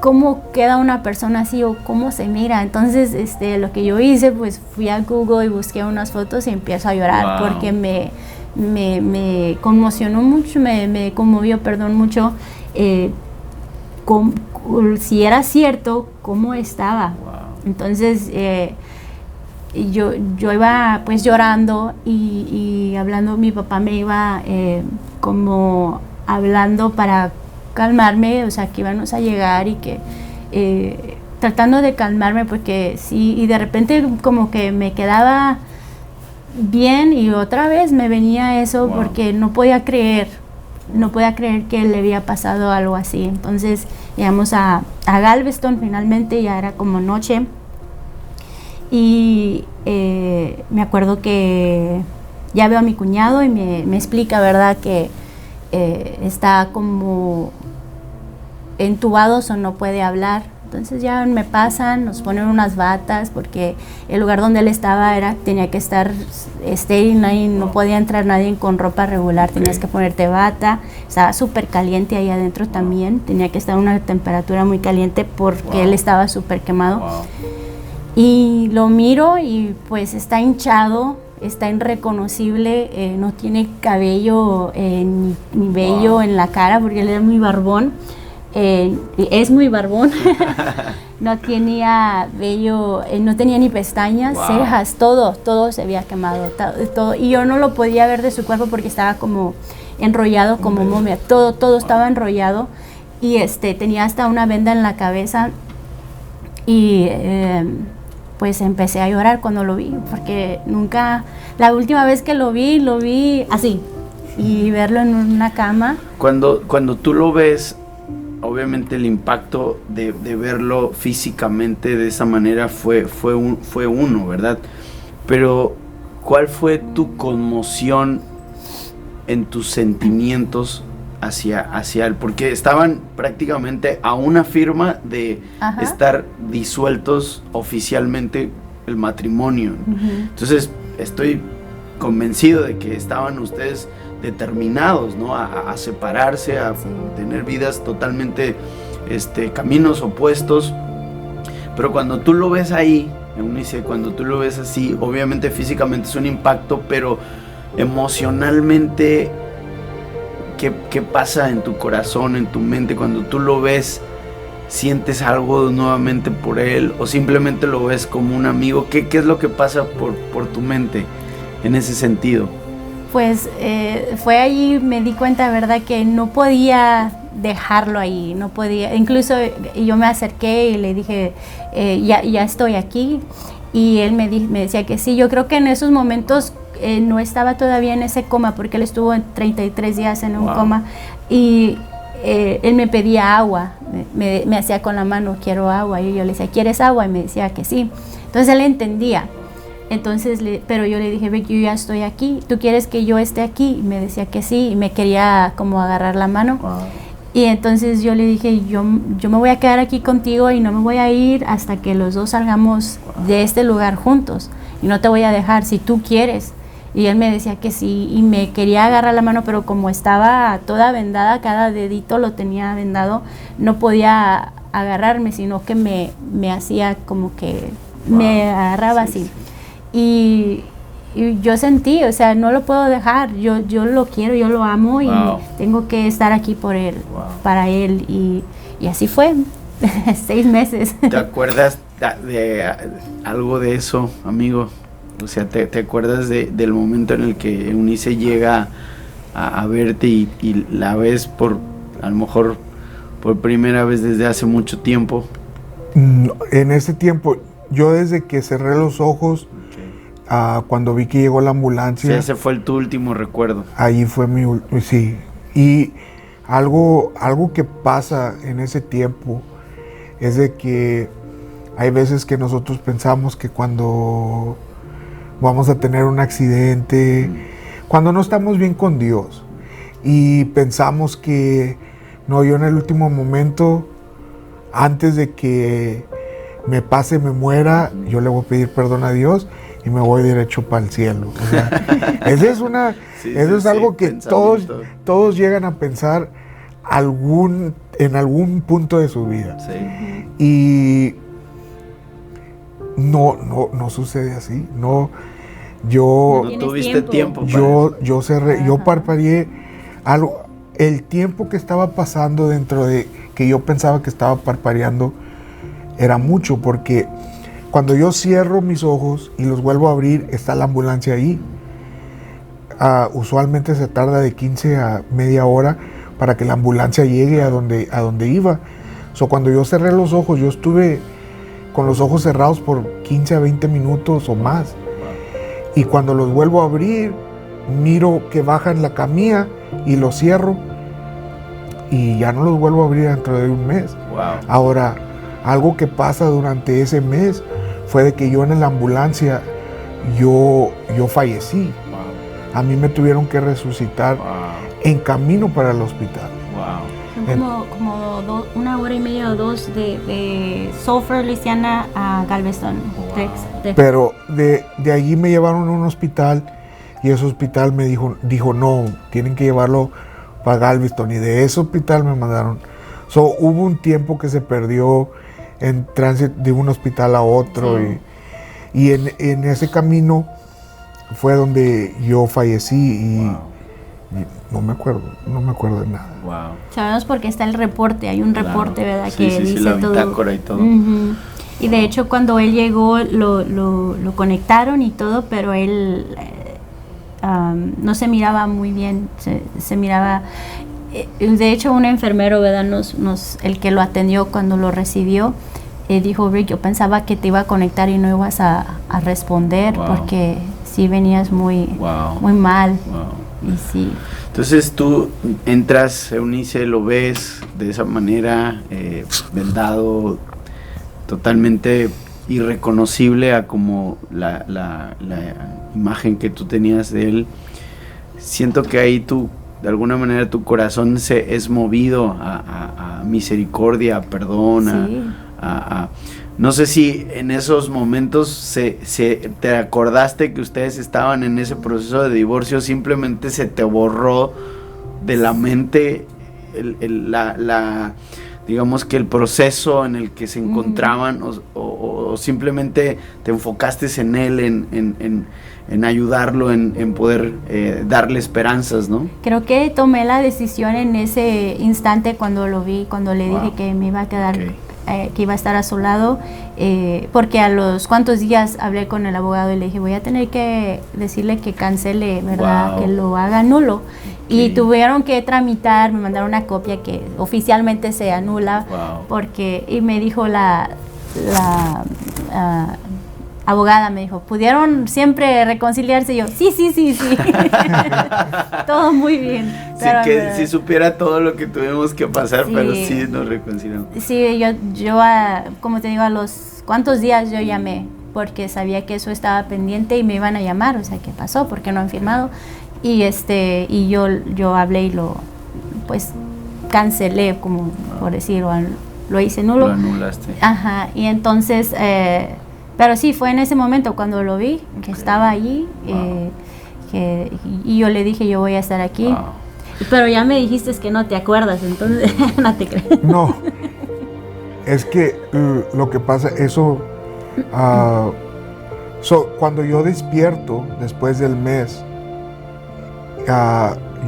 cómo queda una persona así o cómo se mira. Entonces lo que yo hice, pues fui a Google y busqué unas fotos y empiezo a llorar. Wow. Porque me conmocionó mucho, me conmovió, mucho, si era cierto, cómo estaba. Wow. Entonces yo iba pues llorando y hablando, mi papá me iba como hablando para calmarme, o sea, que íbamos a llegar, y que tratando de calmarme, porque sí, y de repente como que me quedaba bien y otra vez me venía eso. Wow. Porque no podía creer que le había pasado algo así. Entonces llegamos a Galveston finalmente, ya era como noche, y me acuerdo que ya veo a mi cuñado y me explica, ¿verdad?, que está como entubado, o no puede hablar. Entonces ya me pasan, nos ponen unas batas, porque el lugar donde él estaba tenía que estar estéril, no podía entrar nadie con ropa regular, tenías que ponerte bata, estaba súper caliente ahí adentro también, tenía que estar a una temperatura muy caliente porque él estaba súper quemado. Y lo miro y pues está hinchado, está irreconocible, no tiene cabello ni vello en la cara porque él era muy barbón. Es muy barbón. No tenía vello, no tenía ni pestañas, cejas, todo se había quemado, todo. Y yo no lo podía ver de su cuerpo porque estaba como enrollado como momia, todo estaba enrollado, y tenía hasta una venda en la cabeza. Y pues empecé a llorar cuando lo vi, porque la última vez que lo vi así, y verlo en una cama. Cuando tú lo ves, obviamente el impacto de verlo físicamente de esa manera fue uno, ¿verdad? Pero ¿cuál fue tu conmoción en tus sentimientos hacia él? Porque estaban prácticamente a una firma de estar disueltos oficialmente el matrimonio. Entonces estoy convencido de que estaban ustedes determinados, ¿no? a separarse, a tener vidas totalmente, caminos opuestos. Pero cuando tú lo ves ahí, Eunice, cuando tú lo ves así, obviamente físicamente es un impacto, pero emocionalmente, ¿qué pasa en tu corazón, en tu mente cuando tú lo ves? ¿Sientes algo nuevamente por él o simplemente lo ves como un amigo? ¿Qué es lo que pasa por tu mente en ese sentido? Pues fue ahí, me di cuenta, ¿verdad?, que no podía dejarlo ahí, no podía. Incluso yo me acerqué y le dije, ya estoy aquí, y él me decía que sí. Yo creo que en esos momentos no estaba todavía en ese coma, porque él estuvo 33 días en un coma, y él me pedía agua, me hacía con la mano, quiero agua, y yo le decía, ¿quieres agua? Y me decía que sí. Entonces él entendía. Entonces, pero yo le dije, Rick, yo ya estoy aquí, ¿tú quieres que yo esté aquí? Y me decía que sí, y me quería como agarrar la mano. Y entonces yo le dije, yo me voy a quedar aquí contigo y no me voy a ir hasta que los dos salgamos de este lugar juntos, y no te voy a dejar si tú quieres. Y él me decía que sí, y me quería agarrar la mano, pero como estaba toda vendada, cada dedito lo tenía vendado, no podía agarrarme, sino que me hacía como que me agarraba así. Y yo sentí, o sea, no lo puedo dejar, yo lo quiero, yo lo amo, y tengo que estar aquí por él, para él, y así fue, 6 meses. ¿Te acuerdas de algo de eso, amigo? O sea, ¿te acuerdas del momento en el que Eunice llega a verte y la ves a lo mejor por primera vez desde hace mucho tiempo? En ese tiempo, yo desde que cerré los ojos, cuando vi que llegó la ambulancia. Sí, ese fue tu último recuerdo. Ahí fue sí. Y algo que pasa en ese tiempo es de que hay veces que nosotros pensamos que cuando vamos a tener un accidente, cuando no estamos bien con Dios, y pensamos que no, yo en el último momento, antes de que me muera, yo le voy a pedir perdón a Dios y me voy derecho para el cielo. O sea, eso es algo que todos llegan a pensar en algún punto de su vida. Sí. Y no sucede así. No tuviste tiempo. Yo cerré, yo parpadeé algo. El tiempo que estaba pasando dentro de que yo pensaba que estaba parpadeando era mucho, porque cuando yo cierro mis ojos y los vuelvo a abrir, está la ambulancia ahí. Usualmente se tarda de 15 a media hora para que la ambulancia llegue a donde iba. Cuando yo cerré los ojos, yo estuve con los ojos cerrados por 15 a 20 minutos o más. Y cuando los vuelvo a abrir, miro que bajan la camilla y los cierro. Y ya no los vuelvo a abrir dentro de un mes. Ahora, algo que pasa durante ese mes fue de que yo en la ambulancia, yo fallecí. A mí me tuvieron que resucitar en camino para el hospital. Son como 1 hora y media o 2 de Sulphur, Luisiana a Galveston. Wow. Pero de allí me llevaron a un hospital y ese hospital me dijo, no, tienen que llevarlo para Galveston, y de ese hospital me mandaron. Hubo un tiempo que se perdió en tránsito de un hospital a otro, Sí. y en ese camino fue donde yo fallecí y Wow. no me acuerdo de nada. Wow. Sabemos porque está el reporte, hay un Claro. reporte, ¿verdad? Sí, Que sí, dice la todo. bitácora y todo. Ujú. Y de hecho cuando él llegó lo conectaron y todo, pero él no se miraba muy bien, se miraba... De hecho un enfermero, ¿verdad? El que lo atendió cuando lo recibió, dijo, Rick, yo pensaba que te iba a conectar y no ibas a responder. Wow. Porque sí venías muy Wow. mal. Wow. Y sí. Entonces tú entras, Eunice, lo ves de esa manera, vendado, totalmente irreconocible a como la imagen que tú tenías de él. Siento que ahí tú, de alguna manera, tu corazón es movido a misericordia, a perdón, Sí. no sé si en esos momentos te acordaste que ustedes estaban en ese proceso de divorcio, simplemente se te borró de la mente digamos que el proceso en el que se encontraban, o simplemente te enfocaste en él, en ayudarlo, en poder darle esperanzas, ¿no? Creo que tomé la decisión en ese instante cuando lo vi, cuando le dije que me iba a quedar, que iba a estar a su lado, porque a los cuantos días hablé con el abogado y le dije, voy a tener que decirle que cancele, ¿verdad? Wow. Que lo haga nulo. Y tuvieron que tramitar, me mandaron una copia que oficialmente se anula, Wow. y me dijo la abogada, me dijo, ¿pudieron siempre reconciliarse? Y yo, sí. Todo muy bien. Sí, Pero, que si supiera todo lo que tuvimos que pasar, Sí. pero sí nos reconciliamos. sí, yo como te digo, a los cuantos días yo llamé, porque sabía que eso estaba pendiente y me iban a llamar, o sea, ¿qué pasó? ¿Por qué no han firmado? Y yo hablé y pues cancelé, como por decirlo, lo hice nulo. Lo anulaste. Ajá, y entonces, pero sí, fue en ese momento cuando lo vi, que estaba allí, Wow. y yo le dije, yo voy a estar aquí. Wow. Pero ya me dijiste que no te acuerdas, entonces no te creo. No, es que lo que pasa, cuando yo despierto después del mes,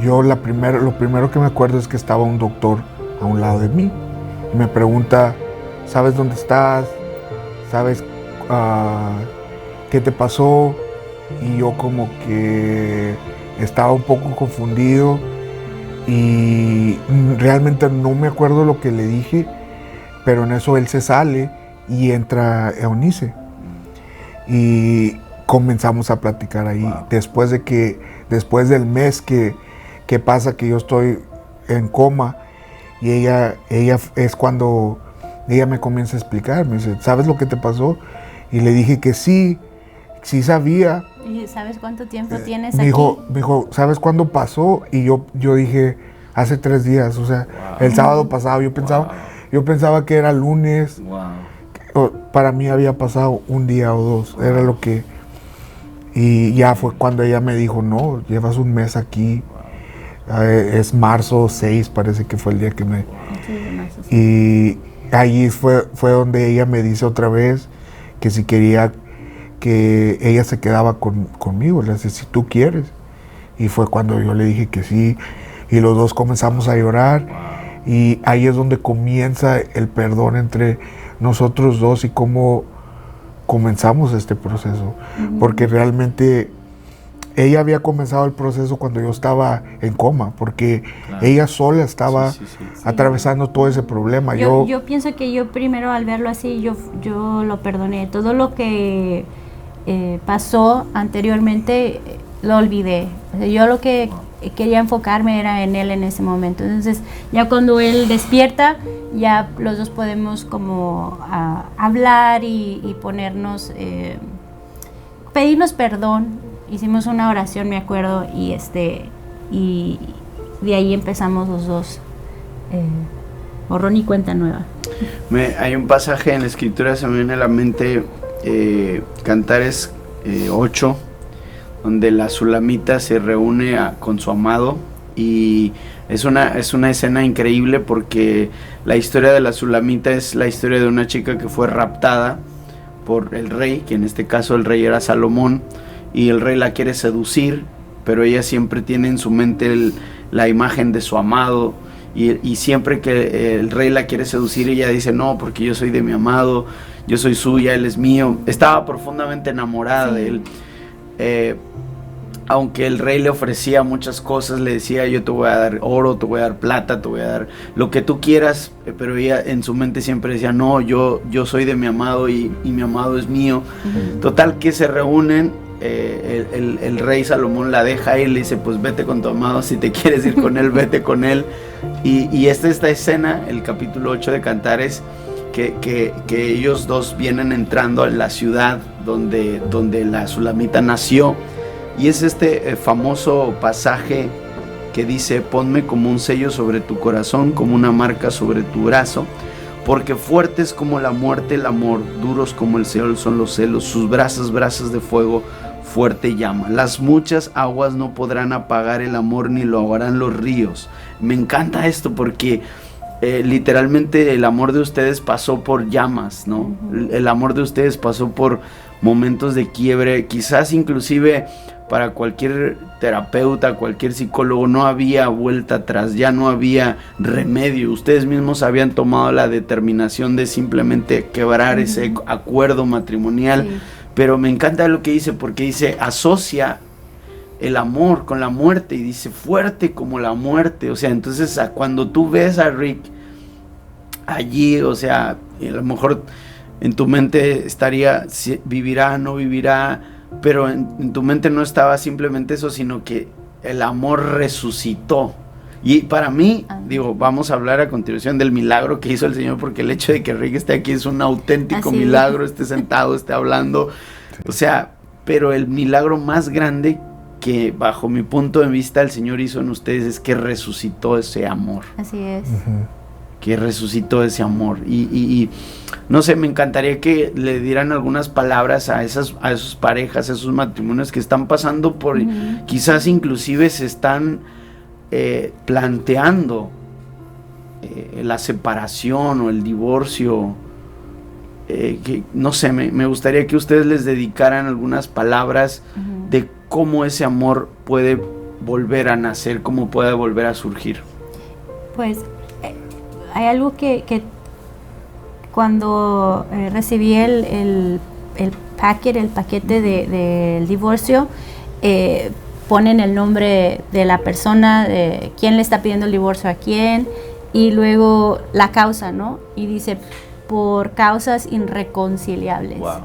yo lo primero que me acuerdo es que estaba un doctor a un lado de mí. Me pregunta, ¿sabes dónde estás? ¿Sabes qué te pasó? Y yo como que estaba un poco confundido y realmente no me acuerdo lo que le dije, pero en eso él se sale y entra Eunice y comenzamos a platicar ahí. Wow. Después del mes que pasa que yo estoy en coma, y ella es cuando ella me comienza a explicar, me dice, ¿sabes lo que te pasó? Y le dije que sí sabía. ¿Y sabes cuánto tiempo tienes Me aquí? dijo, ¿sabes cuándo pasó? Y yo dije, hace 3 días, o sea, Wow. el sábado pasado. Yo pensaba que era lunes. Wow. Para mí había pasado un día o 2, era lo que... Y ya fue cuando ella me dijo, no, llevas un mes aquí, es marzo 6, parece que fue el día que me... Y ahí fue donde ella me dice otra vez que si quería que ella se quedaba conmigo, le dice, si tú quieres. Y fue cuando yo le dije que sí, y los dos comenzamos a llorar, y ahí es donde comienza el perdón entre nosotros dos y cómo comenzamos este proceso, porque realmente ella había comenzado el proceso cuando yo estaba en coma, porque ella sola estaba atravesando todo ese problema. Yo pienso que yo primero, al verlo así, yo lo perdoné. Todo lo que pasó anteriormente lo olvidé. O sea, yo lo que quería enfocarme era en él en ese momento. Entonces, ya cuando él despierta, ya los dos podemos como hablar y ponernos, pedirnos perdón. Hicimos una oración, me acuerdo, y de ahí empezamos los dos borrón y cuenta nueva. Hay un pasaje en la escritura, se me viene a la mente, Cantares 8, donde la Sulamita se reúne con su amado, y es una escena increíble porque la historia de la Sulamita es la historia de una chica que fue raptada por el rey, que en este caso el rey era Salomón, y el rey la quiere seducir, pero ella siempre tiene en su mente la imagen de su amado, y siempre que el rey la quiere seducir, ella dice no, porque yo soy de mi amado, yo soy suya, él es mío. Estaba profundamente enamorada de él. Aunque el rey le ofrecía muchas cosas, le decía yo te voy a dar oro, te voy a dar plata, te voy a dar lo que tú quieras, pero ella en su mente siempre decía no, yo soy de mi amado y mi amado es mío. Total que se reúnen, el rey Salomón la deja y le dice pues vete con tu amado, si te quieres ir con él, vete con él. Y esta escena, el capítulo 8 de Cantares, que ellos dos vienen entrando en la ciudad donde la Sulamita nació. Y es este famoso pasaje que dice ponme como un sello sobre tu corazón, como una marca sobre tu brazo, porque fuerte es como la muerte el amor, duros como el Seol son los celos, sus brasas de fuego, fuerte llama. Las muchas aguas no podrán apagar el amor, ni lo ahogarán los ríos. Me encanta esto porque literalmente el amor de ustedes pasó por llamas, ¿no? El amor de ustedes pasó por momentos de quiebre, quizás inclusive para cualquier terapeuta, cualquier psicólogo, no había vuelta atrás, ya no había remedio. Ustedes mismos habían tomado la determinación de simplemente quebrar ese acuerdo matrimonial. Sí. Pero me encanta lo que dice, porque dice, asocia el amor con la muerte, y dice, fuerte como la muerte. O sea, entonces cuando tú ves a Rick allí, o sea, a lo mejor en tu mente estaría, vivirá, no vivirá, pero en tu mente no estaba simplemente eso, sino que el amor resucitó. Y para mí, digo, vamos a hablar a continuación del milagro que hizo el Señor, porque el hecho de que Rick esté aquí es un auténtico milagro, esté sentado, esté hablando, o sea, pero el milagro más grande que bajo mi punto de vista el Señor hizo en ustedes es que resucitó ese amor. Así es. Que resucitó ese amor. Y no sé, me encantaría que le dieran algunas palabras a esas parejas, a esos matrimonios que están pasando por, quizás inclusive se están planteando la separación o el divorcio. Que no sé, me gustaría que ustedes les dedicaran algunas palabras de cómo ese amor puede volver a nacer, cómo puede volver a surgir. Pues hay algo que cuando recibí el paquete del divorcio, ponen el nombre de la persona, de quién le está pidiendo el divorcio a quién, y luego la causa, ¿no? Y dice, por causas irreconciliables. Wow.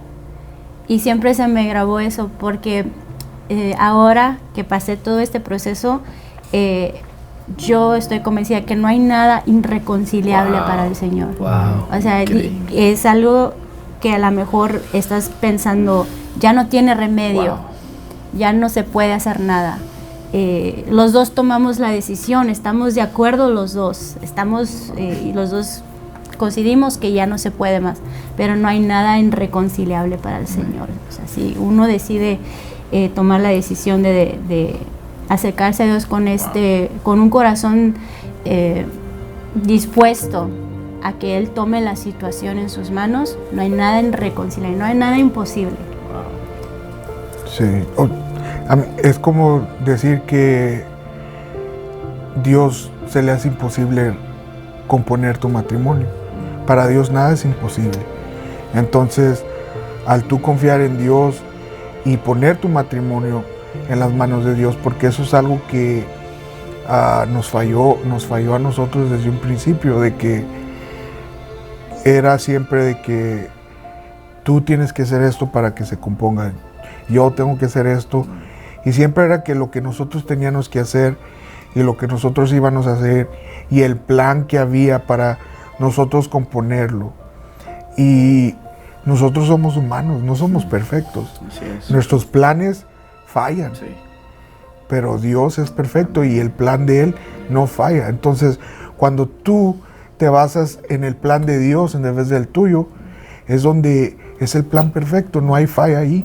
Y siempre se me grabó eso, porque ahora que pasé todo este proceso, yo estoy convencida que no hay nada irreconciliable para el Señor. Wow. O sea, es algo que a lo mejor estás pensando, ya no tiene remedio, ya no se puede hacer nada. Los dos tomamos la decisión, estamos de acuerdo los dos, y los dos coincidimos que ya no se puede más, pero no hay nada irreconciliable para el Señor. O sea, si uno decide tomar la decisión de acercarse a Dios con un corazón dispuesto a que Él tome la situación en sus manos, no hay nada irreconciliable, no hay nada imposible. Sí, es como decir que Dios se le hace imposible componer tu matrimonio. Para Dios nada es imposible. Entonces, al tú confiar en Dios y poner tu matrimonio en las manos de Dios, porque eso es algo que nos falló a nosotros desde un principio, de que era siempre de que tú tienes que hacer esto para que se componga, yo tengo que hacer esto, y siempre era que lo que nosotros teníamos que hacer y lo que nosotros íbamos a hacer y el plan que había para nosotros componerlo. Y nosotros somos humanos, no somos perfectos. Nuestros planes fallan, pero Dios es perfecto y el plan de Él no falla. Entonces, cuando tú te basas en el plan de Dios en vez del tuyo, es donde es el plan perfecto, no hay falla ahí.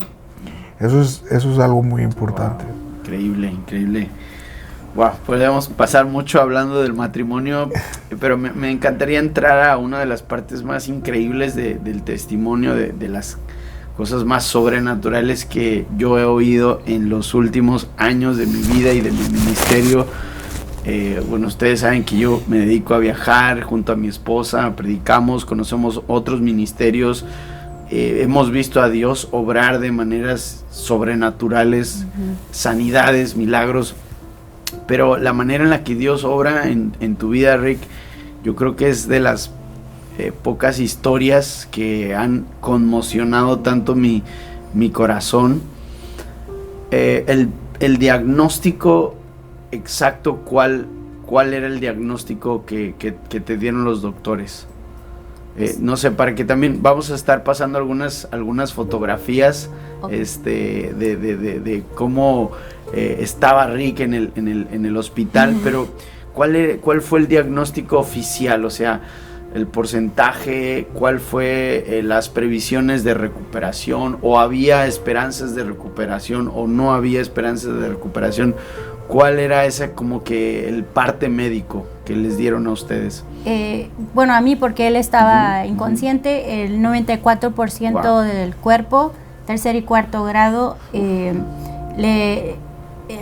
Eso es algo muy importante. Wow, increíble, increíble. Wow, podemos pasar mucho hablando del matrimonio, pero me encantaría entrar a una de las partes más increíbles del testimonio, de las cosas más sobrenaturales que yo he oído en los últimos años de mi vida y de mi ministerio. Bueno, ustedes saben que yo me dedico a viajar junto a mi esposa, predicamos, conocemos otros ministerios, hemos visto a Dios obrar de maneras sobrenaturales, sanidades, milagros, pero la manera en la que Dios obra en tu vida, Rick, yo creo que es de las pocas historias que han conmocionado tanto mi corazón. El diagnóstico exacto, ¿cuál era el diagnóstico que te dieron los doctores? No sé, para que también vamos a estar pasando algunas fotografías, okay, de cómo estaba Rick en el hospital, pero ¿cuál fue el diagnóstico oficial? O sea, el porcentaje, ¿cuál fue las previsiones de recuperación? ¿O había esperanzas de recuperación o no había esperanzas de recuperación? ¿Cuál era ese como que el parte médico que les dieron a ustedes? Bueno, a mí, porque él estaba inconsciente, el 94% del cuerpo, tercer y cuarto grado, él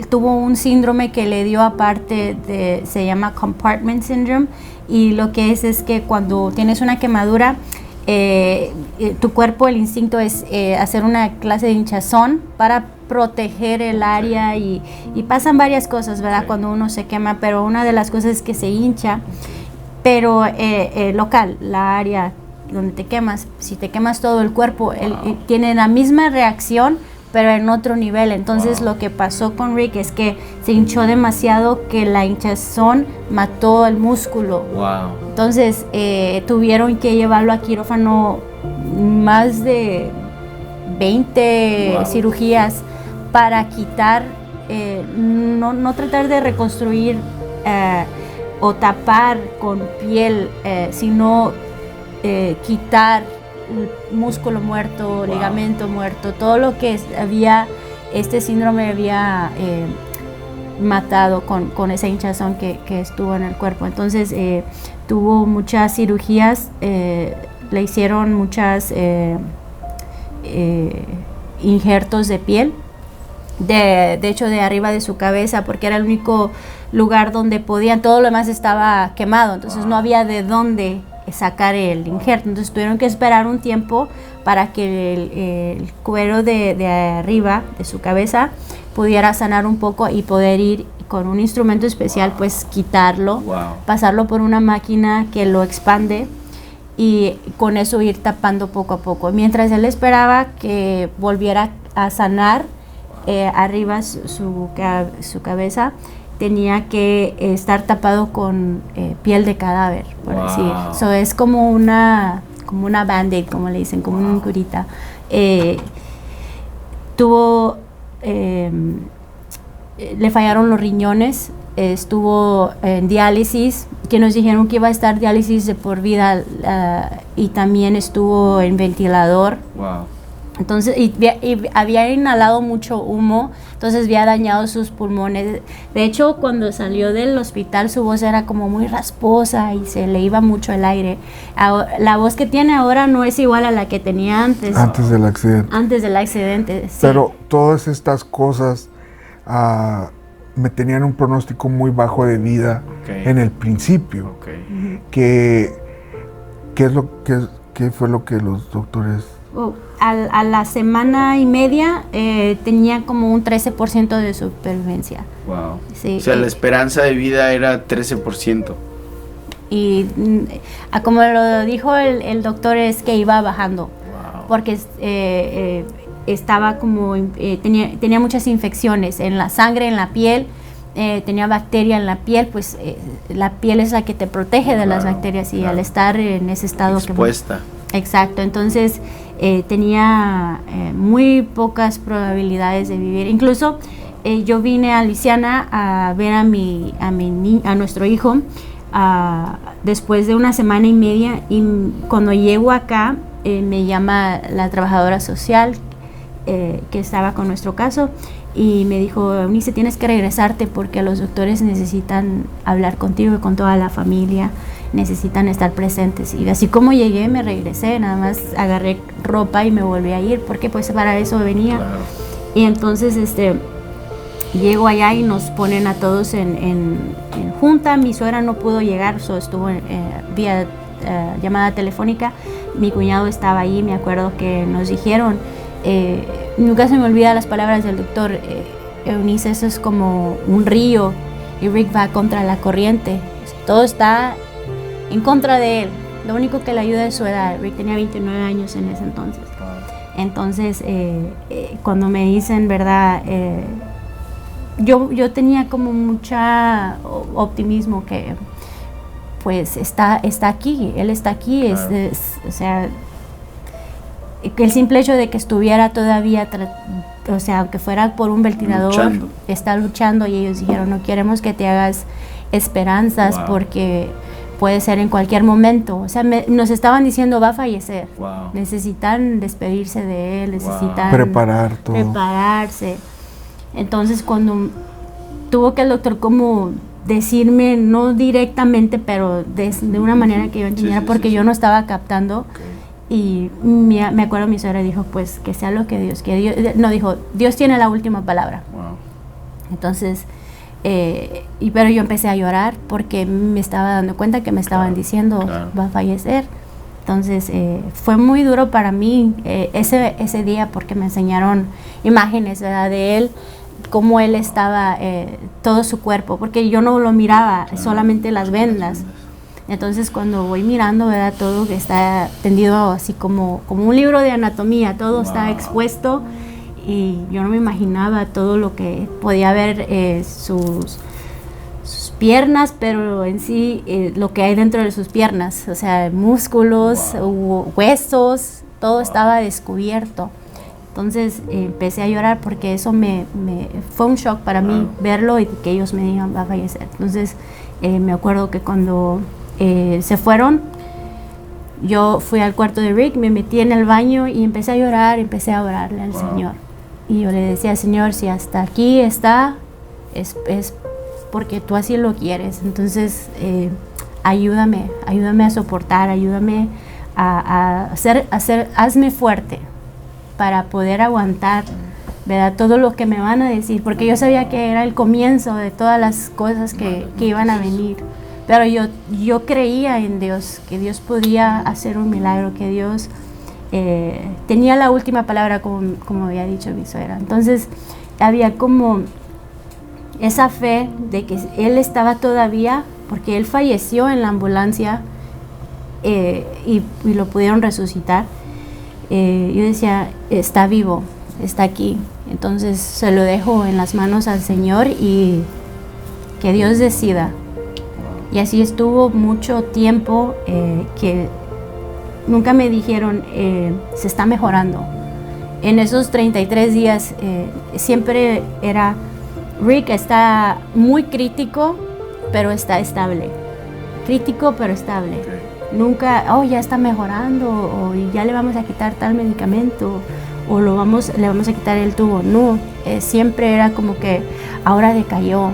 tuvo un síndrome que le dio aparte, se llama compartment syndrome, y lo que es que cuando tienes una quemadura, tu cuerpo, el instinto es hacer una clase de hinchazón para proteger el área, y pasan varias cosas, ¿verdad? Sí. Cuando uno se quema, pero una de las cosas es que se hincha, pero local, la área donde te quemas, si te quemas todo el cuerpo, tiene la misma reacción, pero en otro nivel. Entonces lo que pasó con Rick es que se hinchó demasiado, que la hinchazón mató el músculo. Entonces tuvieron que llevarlo a quirófano, más de 20 cirugías para quitar, no tratar de reconstruir o tapar con piel, sino quitar músculo muerto, ligamento muerto, todo lo que había, este síndrome había matado con esa hinchazón que estuvo en el cuerpo. Entonces tuvo muchas cirugías, le hicieron muchas injertos de piel, de hecho de arriba de su cabeza, porque era el único lugar donde podían, todo lo demás estaba quemado, entonces no había de dónde sacar el injerto. Entonces tuvieron que esperar un tiempo para que el cuero de arriba de su cabeza pudiera sanar un poco y poder ir con un instrumento especial, pues quitarlo, pasarlo por una máquina que lo expande y con eso ir tapando poco a poco. Mientras él esperaba que volviera a sanar arriba su cabeza, tenía que estar tapado con piel de cadáver, por decir. So, es como una band-aid, como le dicen, como una curita. Le fallaron los riñones, estuvo en diálisis, que nos dijeron que iba a estar diálisis de por vida, y también estuvo en ventilador. Entonces, y había inhalado mucho humo, entonces había dañado sus pulmones. De hecho, cuando salió del hospital, su voz era como muy rasposa y se le iba mucho el aire. La voz que tiene ahora no es igual a la que tenía antes. Antes del accidente. Antes del accidente, sí. Pero todas estas cosas me tenían un pronóstico muy bajo de vida en el principio. ¿Qué fue lo que los doctores...? A la semana y media tenía como un 13% de supervivencia. Sí, o sea, la esperanza de vida era 13%. Y como lo dijo el doctor, es que iba bajando, porque estaba como tenía muchas infecciones en la sangre, en la piel, tenía bacteria en la piel, pues la piel es la que te protege de las bacterias, y al estar en ese estado expuesta. Exacto, entonces tenía muy pocas probabilidades de vivir. Incluso yo vine a Luisiana a ver a nuestro hijo, después de una semana y media, y cuando llego acá, me llama la trabajadora social que estaba con nuestro caso y me dijo, Eunice, tienes que regresarte porque los doctores necesitan hablar contigo y con toda la familia, necesitan estar presentes. Y así como llegué, me regresé, nada más agarré ropa y me volví a ir porque pues para eso venía. Claro. Y entonces llego allá y nos ponen a todos en junta. Mi suegra no pudo llegar, estuvo vía llamada telefónica. Mi cuñado estaba ahí, me acuerdo que nos dijeron, nunca se me olvidan las palabras del doctor, Eunice, eso es como un río y Rick va contra la corriente, todo está en contra de él, lo único que le ayuda es su edad. Rick tenía 29 años en ese entonces. Entonces cuando me dicen, verdad, yo tenía como mucha optimismo que pues está aquí, él está aquí, claro. O sea, que el simple hecho de que estuviera todavía, o sea, aunque fuera por un ventilador, está luchando, y ellos dijeron, no queremos que te hagas esperanzas, wow, porque puede ser en cualquier momento. O sea, nos estaban diciendo, va a fallecer, wow, necesitan despedirse de él, necesitan prepararse. Entonces cuando tuvo que el doctor como decirme, no directamente, pero de una manera que yo entendiera, porque yo no estaba captando. Y me acuerdo, mi suegra dijo, pues que sea lo que Dios quiere. No, dijo, Dios tiene la última palabra. Wow. Entonces, pero yo empecé a llorar porque me estaba dando cuenta que me estaban diciendo, va a fallecer. Entonces, fue muy duro para mí ese día, porque me enseñaron imágenes, ¿verdad?, de él, cómo él estaba, todo su cuerpo, porque yo no lo miraba, solamente las vendas. Entonces cuando voy mirando, ¿verdad?, todo que está tendido así como un libro de anatomía, todo, wow, está expuesto, y yo no me imaginaba todo lo que podía haber, sus piernas, pero en sí lo que hay dentro de sus piernas, o sea, músculos, wow, huesos, todo estaba descubierto. Entonces empecé a llorar porque eso fue un shock para mí, verlo y que ellos me digan, va a fallecer. Entonces me acuerdo que cuando se fueron, yo fui al cuarto de Rick, me metí en el baño y empecé a llorar, empecé a orarle al Señor. Y yo le decía, Señor, si hasta aquí está, es porque tú así lo quieres. Entonces ayúdame a soportar, ayúdame a hazme fuerte para poder aguantar, ¿verdad?, todo lo que me van a decir, porque yo sabía que era el comienzo de todas las cosas que iban a venir. Pero yo creía en Dios, que Dios podía hacer un milagro, que Dios tenía la última palabra, como había dicho mi suegra. Entonces había como esa fe de que Él estaba todavía, porque Él falleció en la ambulancia y lo pudieron resucitar. Yo decía, está vivo, está aquí. Entonces se lo dejo en las manos al Señor y que Dios decida. Y así estuvo mucho tiempo, que nunca me dijeron, se está mejorando. En esos 33 días siempre era, Rick está muy crítico, pero está estable. Crítico, pero estable. Nunca, ya está mejorando, o ya le vamos a quitar tal medicamento, o le vamos a quitar el tubo. No, siempre era como que ahora decayó.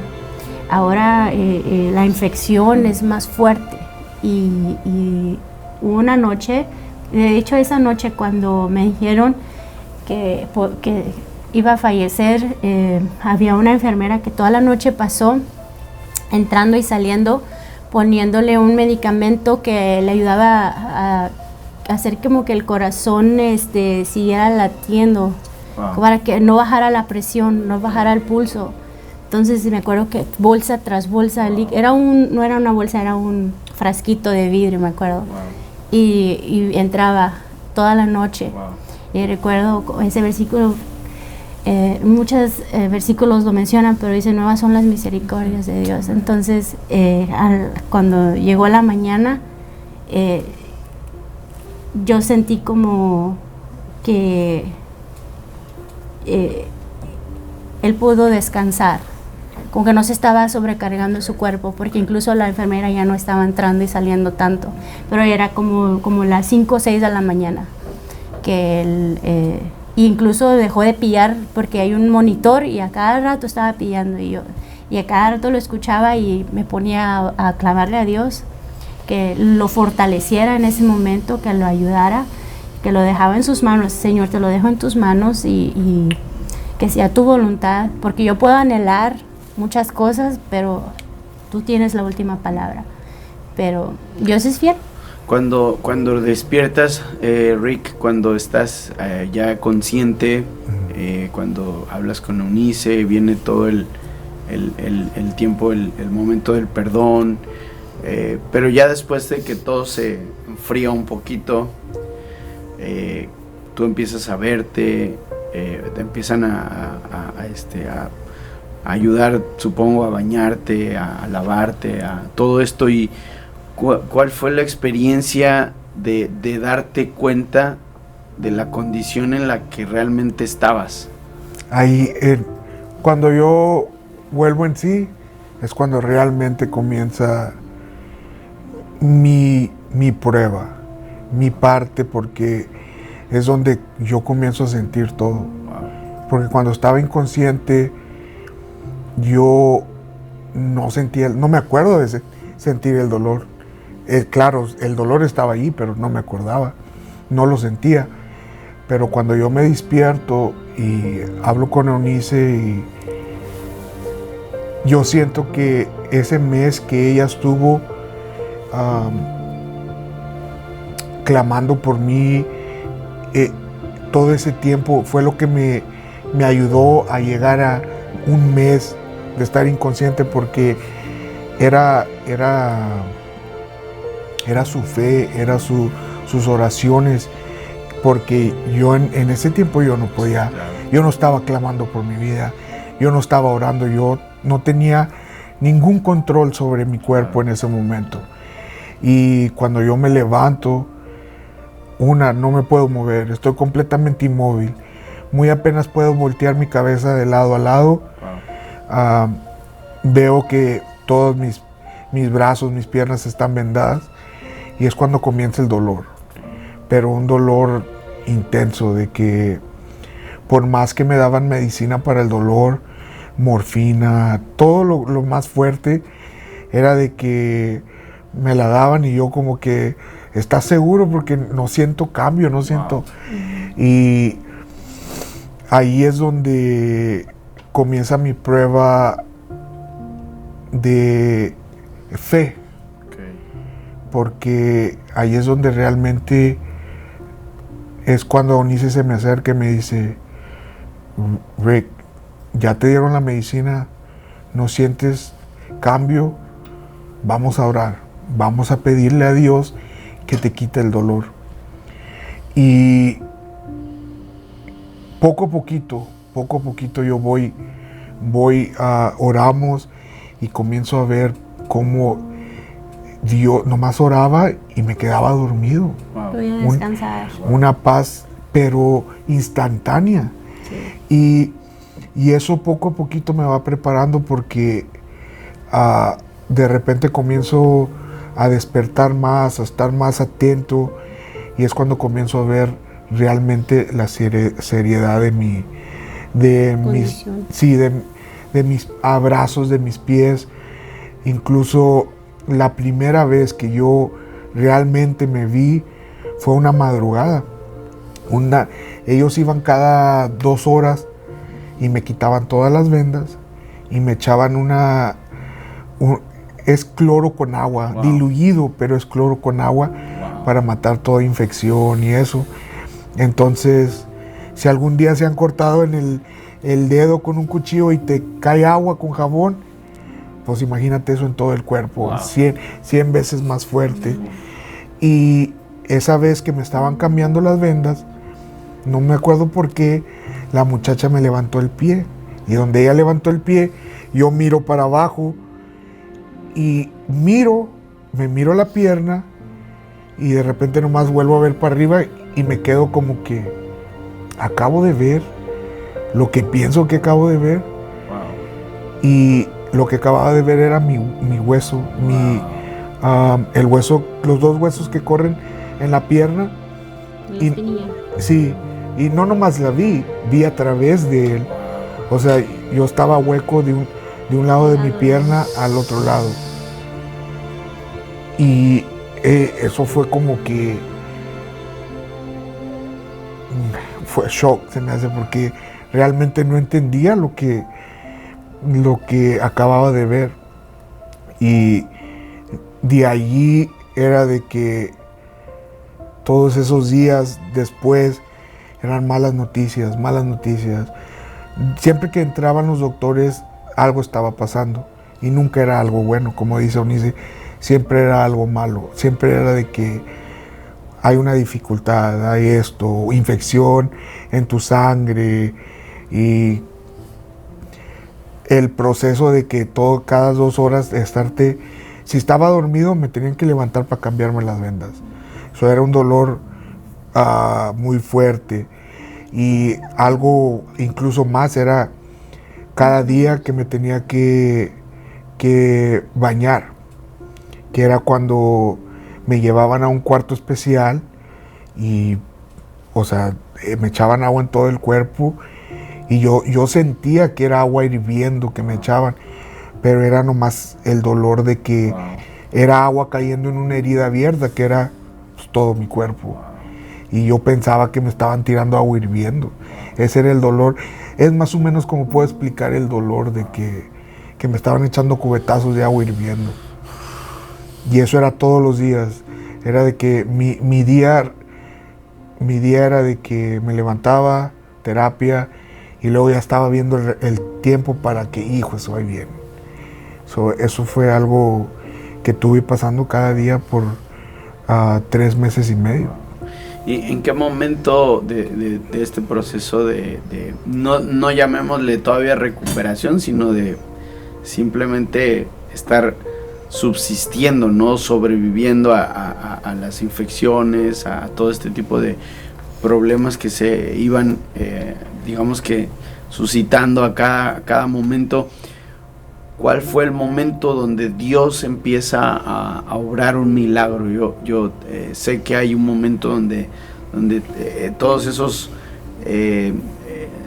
Ahora la infección es más fuerte. Y una noche, de hecho esa noche cuando me dijeron que iba a fallecer, había una enfermera que toda la noche pasó entrando y saliendo, poniéndole un medicamento que le ayudaba a hacer como que el corazón siguiera latiendo, wow, para que no bajara la presión, no bajara el pulso. Entonces me acuerdo que bolsa tras bolsa, no era una bolsa, era un frasquito de vidrio, me acuerdo. Wow. Y entraba toda la noche. Wow. Y recuerdo ese versículo, muchos versículos lo mencionan, pero dice, nuevas son las misericordias de Dios. Entonces cuando llegó la mañana, yo sentí como que él pudo descansar. como que no se estaba sobrecargando su cuerpo, porque incluso la enfermera ya no estaba entrando y saliendo tanto, pero era como las 5 o 6 de la mañana, que él incluso dejó de pillar porque hay un monitor y a cada rato estaba pillando y a cada rato lo escuchaba y me ponía a clamarle a Dios que lo fortaleciera en ese momento, que lo ayudara, que lo dejaba en sus manos. Señor, te lo dejo en tus manos y que sea tu voluntad, porque yo puedo anhelar muchas cosas, pero tú tienes la última palabra. Pero Dios es fiel. Cuando despiertas, Rick, cuando estás ya consciente, cuando hablas con Eunice, viene todo el tiempo, el momento del perdón, pero ya después de que todo se enfría un poquito, tú empiezas a verte, te empiezan a ayudar, supongo, a bañarte, a lavarte, a todo esto. Y ¿cuál fue la experiencia de darte cuenta de la condición en la que realmente estabas? Ahí, cuando yo vuelvo en sí, es cuando realmente comienza mi prueba, mi parte, porque es donde yo comienzo a sentir todo. Porque cuando estaba inconsciente, yo no me acuerdo de sentir el dolor. Claro, el dolor estaba ahí, pero no me acordaba, no lo sentía. Pero cuando yo me despierto y hablo con Eunice, y yo siento que ese mes que ella estuvo clamando por mí, todo ese tiempo fue lo que me ayudó a llegar a un mes de estar inconsciente, porque era su fe, era sus oraciones, porque yo en ese tiempo yo no podía, yo no estaba clamando por mi vida, yo no estaba orando, yo no tenía ningún control sobre mi cuerpo en ese momento. Y cuando yo me levanto, no me puedo mover, estoy completamente inmóvil, muy apenas puedo voltear mi cabeza de lado a lado. Veo que todos mis brazos, mis piernas están vendadas, y es cuando comienza el dolor, pero un dolor intenso, de que por más que me daban medicina para el dolor, morfina, todo lo más fuerte, era de que me la daban y yo como que, ¿estás seguro? Porque no siento cambio, no siento. Y ahí es donde comienza mi prueba de fe, porque ahí es donde realmente es cuando Eunice se me acerca y me dice: Rick, ya te dieron la medicina, no sientes cambio, vamos a orar, vamos a pedirle a Dios que te quite el dolor. Y poco a poquito yo voy oramos, y comienzo a ver cómo Dios nomás oraba y me quedaba dormido. Podía descansar. Una paz, pero instantánea. Sí. Y eso poco a poquito me va preparando, porque de repente comienzo a despertar más, a estar más atento, y es cuando comienzo a ver realmente la seriedad de mis abrazos, de mis pies. Incluso la primera vez que yo realmente me vi fue una madrugada. Ellos iban cada 2 horas y me quitaban todas las vendas y me echaban es cloro con agua, diluido, pero es cloro con agua para matar toda infección y eso. Entonces, si algún día se han cortado en el dedo con un cuchillo y te cae agua con jabón, pues imagínate eso en todo el cuerpo, 100 veces más fuerte. Y esa vez que me estaban cambiando las vendas, no me acuerdo por qué, la muchacha me levantó el pie, y donde ella levantó el pie, yo miro para abajo y me miro la pierna, y de repente nomás vuelvo a ver para arriba y me quedo como que acabo de ver lo que pienso que acabo de ver. Y lo que acababa de ver era mi hueso, el hueso, los 2 huesos que corren en la pierna. Sí, y no nomás la vi a través de él. O sea, yo estaba hueco de un lado de mi pierna al otro lado. Y eso fue como que fue shock, se me hace, porque realmente no entendía lo que acababa de ver. Y de allí era de que todos esos días después eran malas noticias. Siempre que entraban los doctores, algo estaba pasando y nunca era algo bueno. Como dice Eunice, siempre era algo malo. Siempre era de que hay una dificultad, hay esto, infección en tu sangre, y el proceso de que cada 2 horas de estarte, si estaba dormido me tenían que levantar para cambiarme las vendas. Eso era un dolor muy fuerte. Y algo incluso más era cada día que me tenía que bañar, que era cuando me llevaban a un cuarto especial y, o sea, me echaban agua en todo el cuerpo, y yo sentía que era agua hirviendo que me echaban, pero era nomás el dolor de que era agua cayendo en una herida abierta, que era pues todo mi cuerpo. Y yo pensaba que me estaban tirando agua hirviendo. Ese era el dolor. Es más o menos como puedo explicar el dolor de que me estaban echando cubetazos de agua hirviendo. Y eso era todos los días. Era de que mi día era de que me levantaba, terapia, y luego ya estaba viendo el tiempo para que, hijo, estoy bien. Eso fue algo que tuve pasando cada día por 3 meses y medio. ¿Y en qué momento de este proceso no llamémosle todavía recuperación, sino de simplemente estar subsistiendo, ¿no? Sobreviviendo a las infecciones, a todo este tipo de problemas que se iban, digamos que suscitando a cada momento? ¿Cuál fue el momento donde Dios empieza a obrar un milagro? Yo sé que hay un momento donde todos esos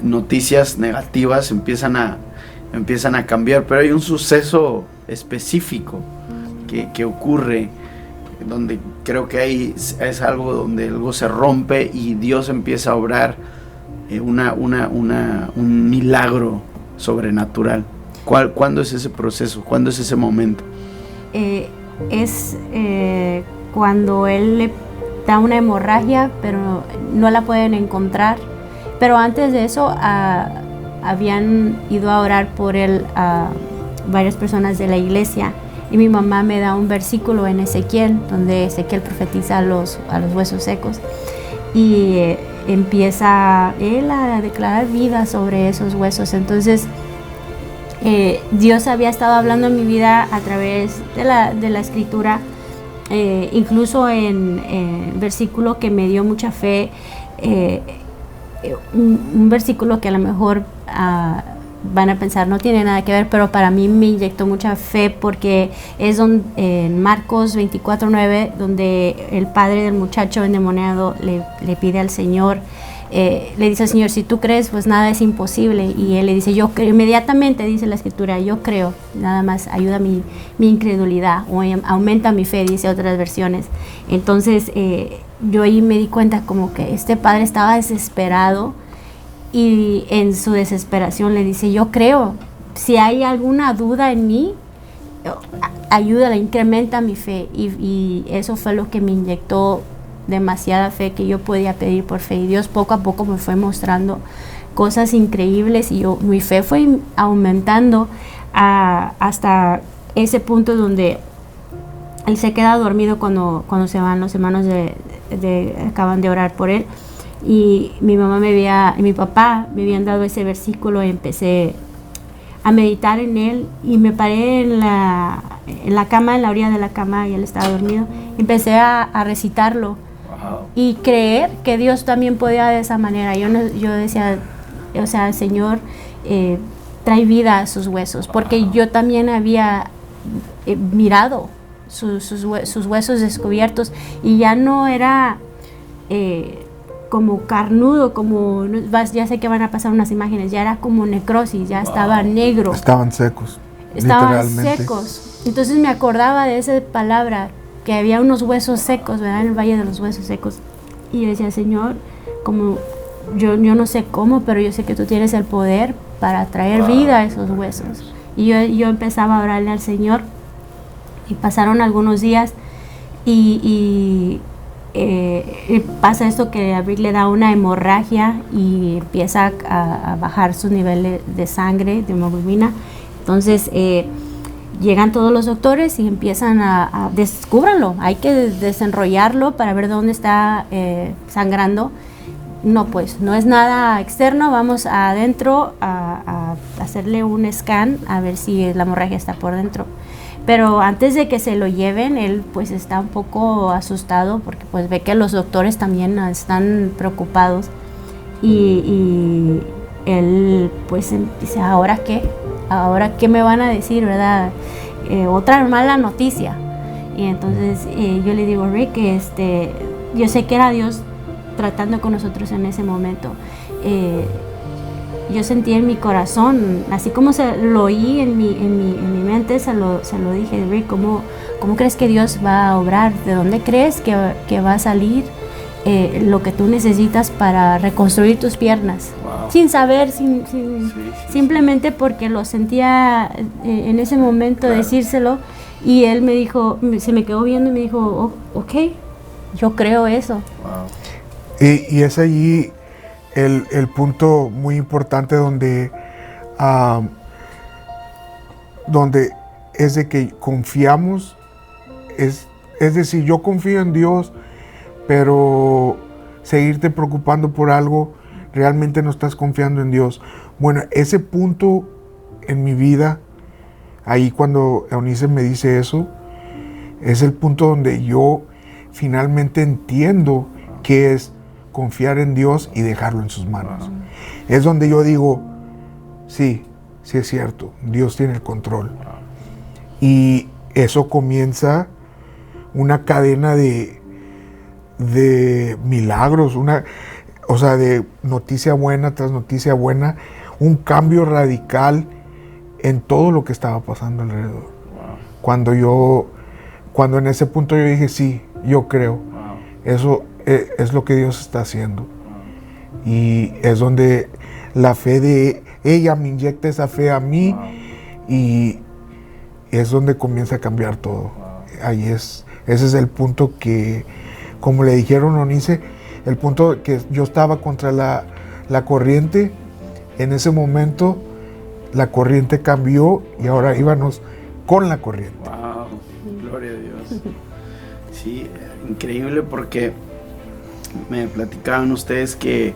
noticias negativas empiezan a cambiar, pero hay un suceso específico que ocurre, donde creo que ahí es algo donde algo se rompe y Dios empieza a obrar un milagro sobrenatural. ¿Cuándo es ese proceso? ¿Cuándo es ese momento? Es cuando él le da una hemorragia, pero no la pueden encontrar. Pero antes de eso, habían ido a orar por él a varias personas de la iglesia. Y mi mamá me da un versículo en Ezequiel, donde Ezequiel profetiza a los huesos secos. Y empieza él a declarar vida sobre esos huesos. Entonces, Dios había estado hablando en mi vida a través de la escritura, incluso en versículo que me dio mucha fe, un versículo que a lo mejor van a pensar no tiene nada que ver, pero para mí me inyectó mucha fe, porque es en Marcos 24:9, donde el padre del muchacho endemoniado le pide al Señor, le dice al Señor, si tú crees, pues nada es imposible. Y él le dice, yo creo. Inmediatamente dice la escritura, yo creo, nada más ayuda mi incredulidad, o aumenta mi fe, dice otras versiones. Entonces yo ahí me di cuenta como que este padre estaba desesperado, y en su desesperación le dice, yo creo, si hay alguna duda en mí, ayúdala, incrementa mi fe. Y eso fue lo que me inyectó demasiada fe, que yo podía pedir por fe, y Dios poco a poco me fue mostrando cosas increíbles, y mi fe fue aumentando hasta ese punto donde él se queda dormido cuando se van los hermanos acaban de orar por él, y mi mamá y mi papá me habían dado ese versículo, y empecé a meditar en él, y me paré en la cama, en la orilla de la cama, y él estaba dormido. Empecé a recitarlo y creer que Dios también podía de esa manera. Yo decía, o sea, Señor, trae vida a sus huesos, porque yo también había mirado sus huesos descubiertos y ya no era como carnudo, como ya sé que van a pasar unas imágenes, ya era como necrosis, ya estaba negro. Estaban secos. Estaban secos. Entonces me acordaba de esa palabra, que había unos huesos secos, ¿verdad? En el Valle de los Huesos Secos. Y yo decía, Señor, como yo no sé cómo, pero yo sé que tú tienes el poder para traer vida a esos huesos. Y yo empezaba a orarle al Señor. Y pasaron algunos días y pasa esto que a Rick le da una hemorragia y empieza a bajar su nivel de sangre, de hemoglobina. Entonces llegan todos los doctores y empiezan a descúbranlo, hay que desenrollarlo para ver dónde está sangrando. No, pues no es nada externo, vamos adentro a hacerle un scan a ver si la hemorragia está por dentro. Pero antes de que se lo lleven, él pues está un poco asustado porque pues ve que los doctores también están preocupados y él pues dice, ¿ahora qué? ¿Ahora qué me van a decir, verdad? Otra mala noticia. Y entonces yo le digo, Rick, yo sé que era Dios tratando con nosotros en ese momento. Yo sentí en mi corazón, así como lo oí en mi mente, se lo dije, Rick, ¿cómo crees que Dios va a obrar? ¿De dónde crees que va a salir lo que tú necesitas para reconstruir tus piernas? Wow. Sin saber, simplemente porque lo sentía en ese momento, claro, decírselo. Y él me dijo, se me quedó viendo y me dijo, ok, yo creo eso. Wow. Y es allí el punto muy importante donde es de que confiamos, es decir, yo confío en Dios, pero seguirte preocupando por algo, realmente no estás confiando en Dios. Bueno, ese punto en mi vida, ahí cuando Eunice me dice eso, es el punto donde yo finalmente entiendo qué es confiar en Dios y dejarlo en sus manos. Wow. Es donde yo digo, sí es cierto, Dios tiene el control. Wow. Y eso comienza una cadena de milagros, de noticia buena tras noticia buena, un cambio radical en todo lo que estaba pasando alrededor. Wow. Cuando en ese punto yo dije, sí, yo creo, wow, eso es lo que Dios está haciendo. Wow. Y es donde la fe de ella me inyecta esa fe a mí. Wow. Y es donde comienza a cambiar todo. Wow. Ese es el punto que, como le dijeron a Eunice, el punto que yo estaba contra la corriente. En ese momento la corriente cambió y ahora íbamos con la corriente. Wow, gloria a Dios. Sí, increíble, porque me platicaban ustedes que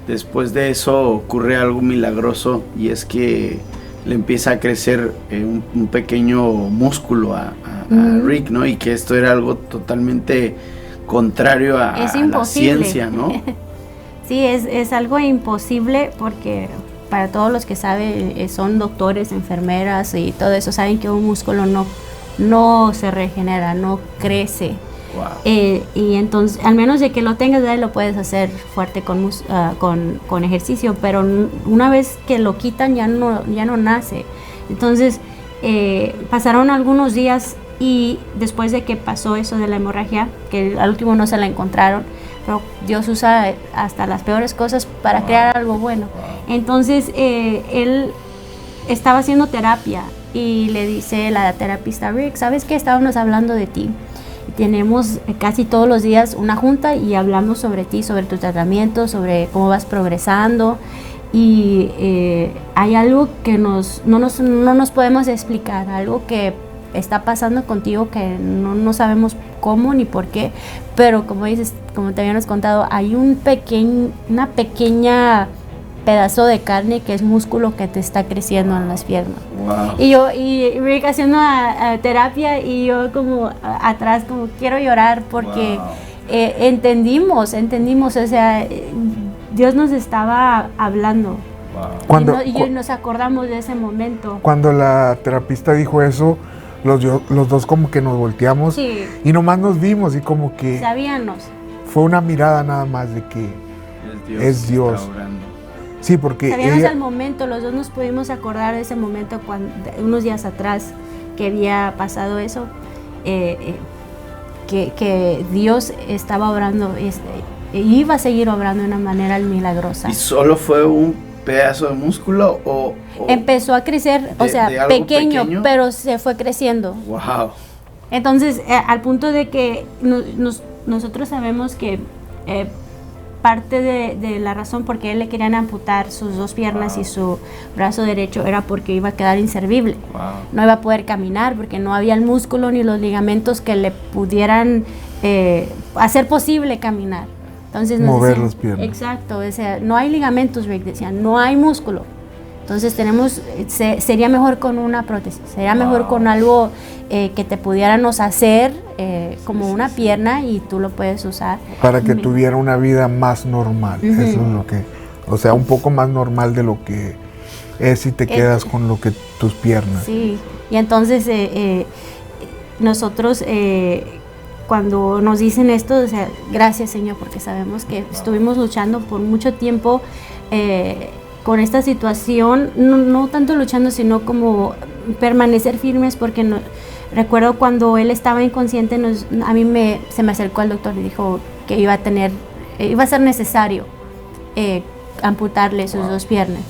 después de eso ocurre algo milagroso, y es que le empieza a crecer un pequeño músculo a Rick, ¿no? Y que esto era algo totalmente contrario a la ciencia, ¿no? Sí, es algo imposible, porque para todos los que saben, son doctores, enfermeras y todo eso, saben que un músculo no se regenera, no crece. Wow. Y entonces, al menos de que lo tengas, lo puedes hacer fuerte con ejercicio, pero una vez que lo quitan ya no nace. Entonces pasaron algunos días, y después de que pasó eso de la hemorragia, que al último no se la encontraron, pero Dios usa hasta las peores cosas para crear algo bueno. Entonces él estaba haciendo terapia y le dice la terapista, Rick, ¿sabes qué? Estábamos hablando de ti. Tenemos casi todos los días una junta y hablamos sobre ti, sobre tu tratamiento, sobre cómo vas progresando, y hay algo que no nos podemos explicar, algo que está pasando contigo que no sabemos cómo ni por qué, pero como dices, como te habíamos contado, hay una pequeña pedazo de carne que es músculo que te está creciendo en las piernas. Wow. Y Rick haciendo terapia, y yo como atrás como quiero llorar, porque wow, entendimos, o sea, Dios nos estaba hablando. Wow. Y nos acordamos de ese momento. Cuando la terapista dijo eso, los dos como que nos volteamos, Sí. Y nomás nos vimos y como que Sabíamos. fue una mirada nada más de que es Dios. Está obrando. Sí, porque Sabíamos al momento, los dos nos pudimos acordar de ese momento unos días atrás que había pasado eso, que Dios estaba obrando, iba a seguir obrando de una manera milagrosa. ¿Y solo fue un pedazo de músculo o empezó a crecer, o sea, de algo pequeño, pero se fue creciendo. Wow. Entonces, al punto de que nosotros sabemos que parte de la razón por qué le querían amputar sus dos piernas y su brazo derecho era porque iba a quedar inservible. Wow. No iba a poder caminar porque no había el músculo ni los ligamentos que le pudieran hacer posible caminar. Entonces mover las piernas. Exacto, o sea, no hay ligamentos, Rick decía, no hay músculo. Entonces sería mejor con una prótesis, sería mejor con algo que te pudiéramos hacer como una pierna y tú lo puedes usar. Para que tuviera una vida más normal, eso es lo que, o sea, un poco más normal de lo que es si te quedas con lo que tus piernas. Sí, y entonces nosotros cuando nos dicen esto, o sea, gracias Señor, porque sabemos que estuvimos luchando por mucho tiempo con esta situación, no tanto luchando, sino como permanecer firmes, porque recuerdo cuando él estaba inconsciente, a mí se me acercó el doctor y dijo que iba a ser necesario amputarle sus dos piernas.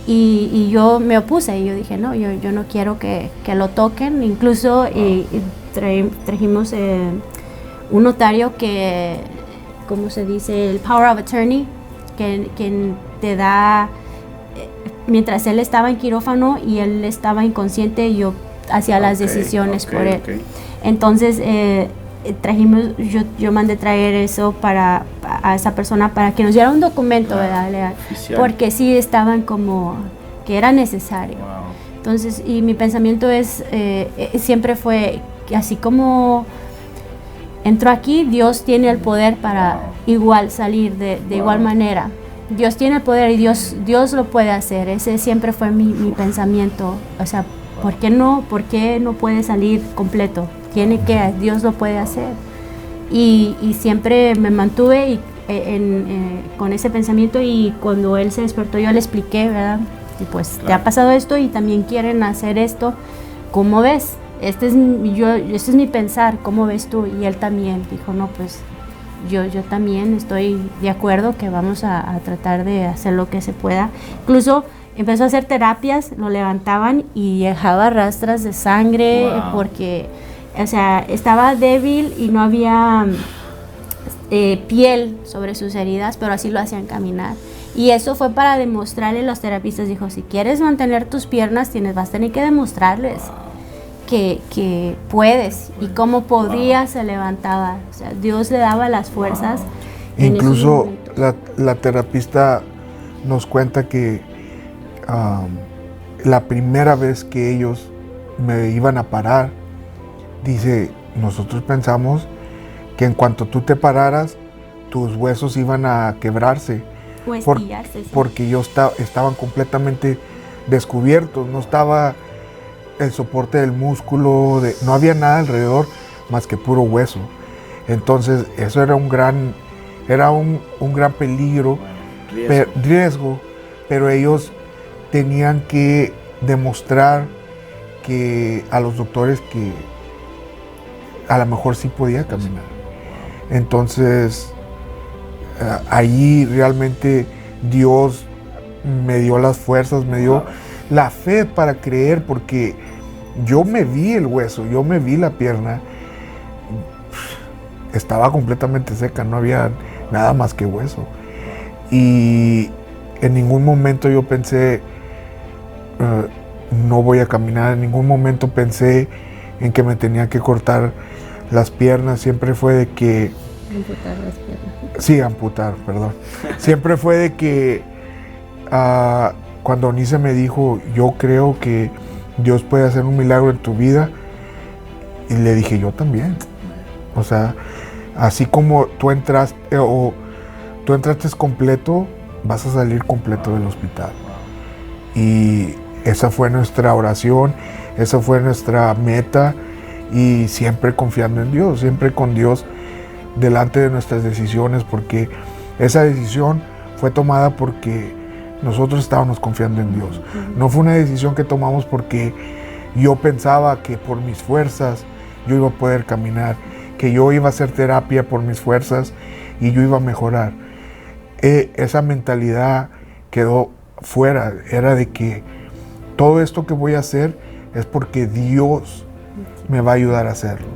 Y yo me opuse y yo dije, no, yo no quiero que lo toquen. Incluso trajimos un notario que, ¿cómo se dice? El power of attorney, que te da, mientras él estaba en quirófano y él estaba inconsciente, yo hacía las decisiones por él. Entonces trajimos, yo mandé traer eso a esa persona para que nos diera un documento, ¿verdad? Legal, porque sí estaban como que era necesario. Wow. Entonces, y mi pensamiento siempre fue que así como entró aquí, Dios tiene el poder para igual salir de igual manera. Dios tiene el poder y Dios lo puede hacer. Ese siempre fue mi pensamiento. O sea, ¿por qué no puede salir completo? Dios lo puede hacer. Y siempre me mantuve con ese pensamiento, y cuando él se despertó yo le expliqué, ¿verdad? Y pues te ha pasado esto y también quieren hacer esto. ¿Cómo ves? Este es mi pensar, ¿cómo ves tú? Y él también dijo, no, pues yo también estoy de acuerdo que vamos a tratar de hacer lo que se pueda. Incluso empezó a hacer terapias, lo levantaban y dejaba rastras de sangre. Wow. Porque, o sea, estaba débil y no había piel sobre sus heridas, pero así lo hacían caminar. Y eso fue para demostrarle a los terapistas, dijo, si quieres mantener tus piernas, vas a tener que demostrarles que puedes, y cómo podía se levantaba. O sea, Dios le daba las fuerzas. Incluso la terapista nos cuenta que la primera vez que ellos me iban a parar, dice, nosotros pensamos que en cuanto tú te pararas, tus huesos iban a quebrarse. O estillarse, sí. Porque estaban completamente descubiertos, no estaba el soporte del músculo, no había nada alrededor más que puro hueso. Entonces eso era un gran peligro, riesgo, pero ellos tenían que demostrar a los doctores que a lo mejor sí podía caminar. Entonces allí realmente Dios me dio las fuerzas, me dio la fe para creer, porque yo me vi el hueso, yo me vi la pierna, estaba completamente seca, no había nada más que hueso. Y en ningún momento yo pensé, no voy a caminar, en ningún momento pensé en que me tenía que cortar las piernas, siempre fue de que... Amputar las piernas. Sí, amputar, perdón. Siempre fue de que cuando Onice me dijo, yo creo que Dios puede hacer un milagro en tu vida, y le dije, yo también. O sea, así como tú entraste completo, vas a salir completo del hospital. Y esa fue nuestra oración, esa fue nuestra meta, y siempre confiando en Dios, siempre con Dios delante de nuestras decisiones, porque esa decisión fue tomada porque nosotros estábamos confiando en Dios. No fue una decisión que tomamos porque yo pensaba que por mis fuerzas yo iba a poder caminar, que yo iba a hacer terapia por mis fuerzas y yo iba a mejorar. Esa mentalidad quedó fuera, era de que todo esto que voy a hacer es porque Dios me va a ayudar a hacerlo.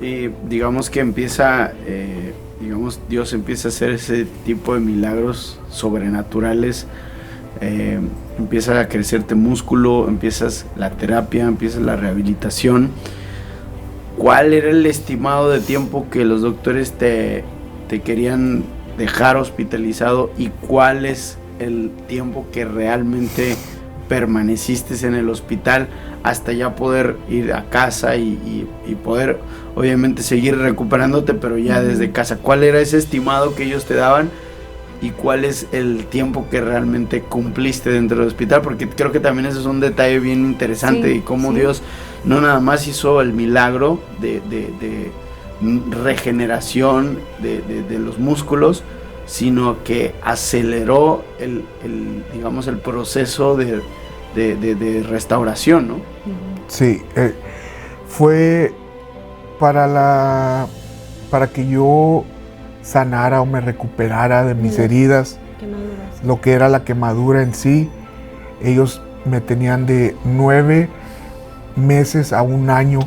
Y digamos que Dios empieza a hacer ese tipo de milagros sobrenaturales, empieza a crecerte músculo, empiezas la terapia, empiezas la rehabilitación. ¿Cuál era el estimado de tiempo que los doctores te querían dejar hospitalizado y cuál es el tiempo que realmente permaneciste en el hospital hasta ya poder ir a casa y poder obviamente seguir recuperándote, pero ya desde casa? ¿Cuál era ese estimado que ellos te daban y cuál es el tiempo que realmente cumpliste dentro del hospital? Porque creo que también eso es un detalle bien interesante, y cómo Dios no nada más hizo el milagro de regeneración de los músculos, sino que aceleró el proceso de restauración, ¿no? Sí, fue para que yo sanara o me recuperara de mis heridas, lo que era la quemadura en sí. Ellos me tenían de 9 meses a 1 año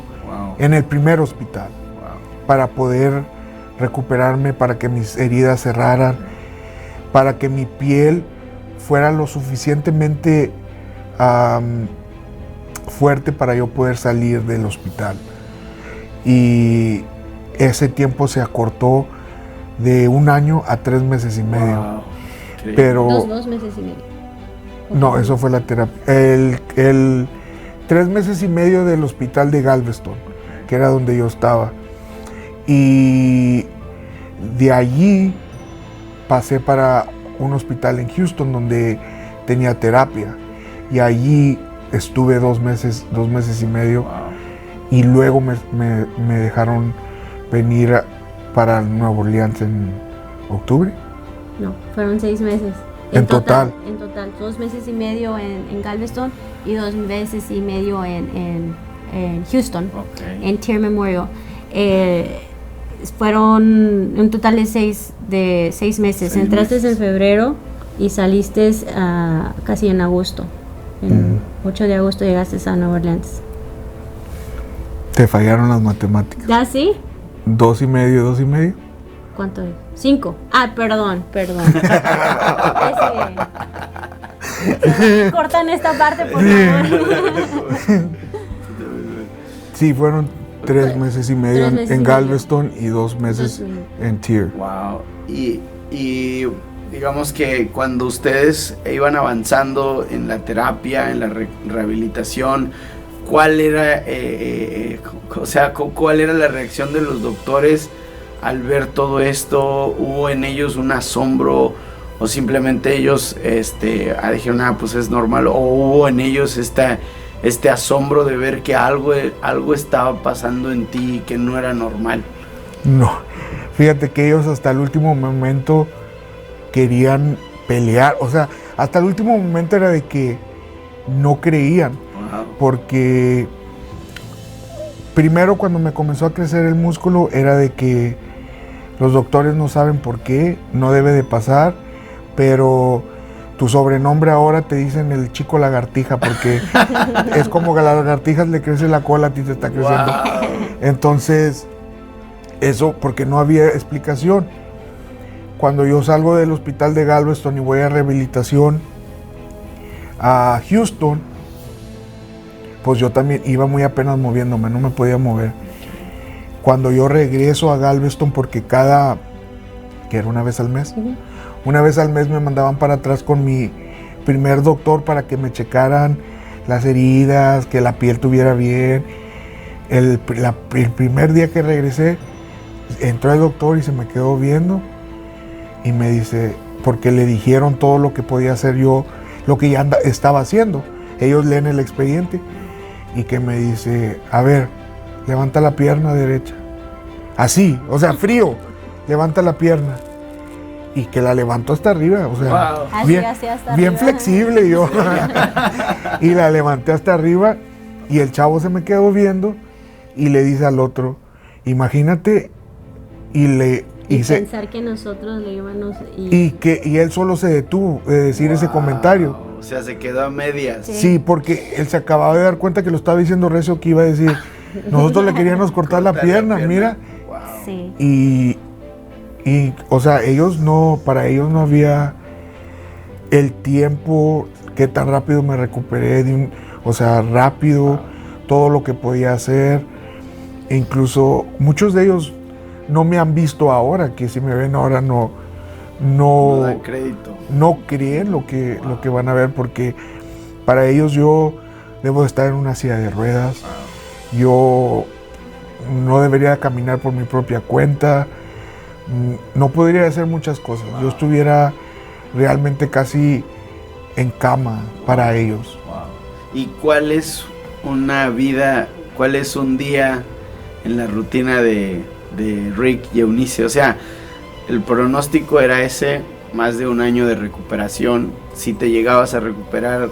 en el primer hospital para poder recuperarme, para que mis heridas cerraran, para que mi piel fuera lo suficientemente fuerte para yo poder salir del hospital. Y ese tiempo se acortó de 1 año a 3 meses y medio. Pero 2 meses y medio. No, eso fue la terapia. El 3 meses y medio del hospital de Galveston, que era donde yo estaba. Y de allí pasé para un hospital en Houston donde tenía terapia. Y allí estuve 2 meses y medio. Y luego me dejaron venir para Nueva Orleans en octubre. No, fueron 6 meses. En total. En total, 2 meses y medio en Galveston y 2 meses y medio en Houston, en Tear Memorial. Fueron un total de 6 meses. Entraste en febrero y saliste casi en agosto. En 8 de agosto llegaste a Nueva Orleans. Te fallaron las matemáticas. ¿Ya sí? 2 y medio. ¿Cuánto es? 5. Ah, perdón. Cortan esta parte, por favor. Sí, fueron 3 meses y medio en Galveston y 2 meses en Tear. Wow. Y digamos que cuando ustedes iban avanzando en la terapia, en la rehabilitación, ¿cuál era cuál era la reacción de los doctores al ver todo esto? ¿Hubo en ellos un asombro o simplemente ellos dijeron, pues es normal? ¿O hubo en ellos este asombro de ver que algo estaba pasando en ti y que no era normal? No, fíjate que ellos hasta el último momento querían pelear, o sea, hasta el último momento era de que no creían, porque primero cuando me comenzó a crecer el músculo era de que los doctores no saben por qué, no debe de pasar, pero tu sobrenombre ahora te dicen el chico lagartija, porque es como que a las lagartijas le crece la cola, a ti te está creciendo. Entonces, eso porque no había explicación. Cuando yo salgo del hospital de Galveston y voy a rehabilitación a Houston, pues yo también iba muy apenas moviéndome, no me podía mover. Cuando yo regreso a Galveston, porque que era una vez al mes, una vez al mes me mandaban para atrás con mi primer doctor para que me checaran las heridas, que la piel tuviera bien. El primer día que regresé, entró el doctor y se me quedó viendo y me dice, porque le dijeron todo lo que podía hacer yo, lo que ya estaba haciendo. Ellos leen el expediente y que me dice, a ver, levanta la pierna derecha. Así, o sea, frío, levanta la pierna. Y que la levantó hasta arriba, o sea, wow. bien, hasta bien arriba. flexible yo. Y la levanté hasta arriba y el chavo se me quedó viendo y le dice al otro, imagínate, y pensar que nosotros le íbamos y él solo se detuvo de decir ese comentario. O sea, se quedó a medias. Sí, porque él se acababa de dar cuenta que lo estaba diciendo recio, que iba a decir, nosotros le queríamos cortar la pierna, mira. Wow. Sí. Y, o sea, para ellos no había el tiempo, que tan rápido me recuperé, o sea, rápido, todo lo que podía hacer. E incluso muchos de ellos no me han visto ahora, que si me ven ahora no dan crédito. No creen lo que van a ver, porque para ellos yo debo de estar en una silla de ruedas, yo no debería caminar por mi propia cuenta, no podría hacer muchas cosas, yo estuviera realmente casi en cama para ellos. ¿Y cuál es un día en la rutina de Rick y Eunice? O sea, el pronóstico era ese, más de un año de recuperación. Si te llegabas a recuperar,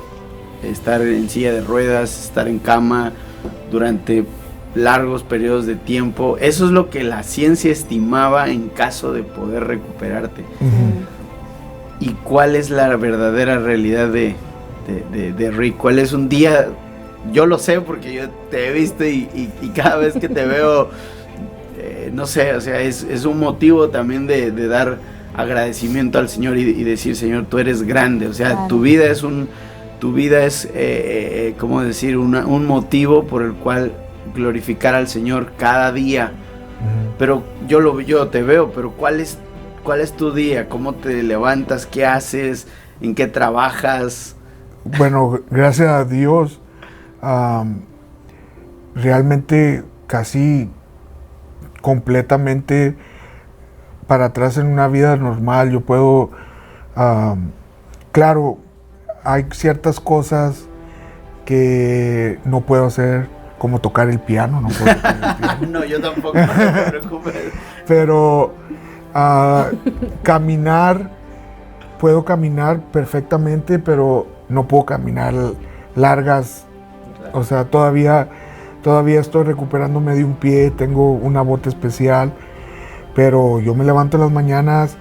estar en silla de ruedas, estar en cama durante largos periodos de tiempo, eso es lo que la ciencia estimaba en caso de poder recuperarte. ¿Y cuál es la verdadera realidad de Rick? ¿Cuál es un día? Yo lo sé porque yo te he visto y cada vez que te veo, no sé, o sea, es un motivo también de dar agradecimiento al Señor y decir, Señor, tú eres grande. O sea, claro. tu vida es ¿cómo decir? Un motivo por el cual glorificar al Señor cada día. Pero yo te veo, pero ¿cuál es tu día? ¿Cómo te levantas? ¿Qué haces? ¿En qué trabajas? Bueno, gracias a Dios, realmente casi completamente para atrás en una vida normal. Yo puedo, claro, hay ciertas cosas que no puedo hacer, como tocar el piano, no puedo tocar el piano. No, yo tampoco, no te preocupes. Pero puedo caminar perfectamente, pero no puedo caminar largas. O sea, todavía estoy recuperándome de un pie, tengo una bota especial, pero yo me levanto en las mañanas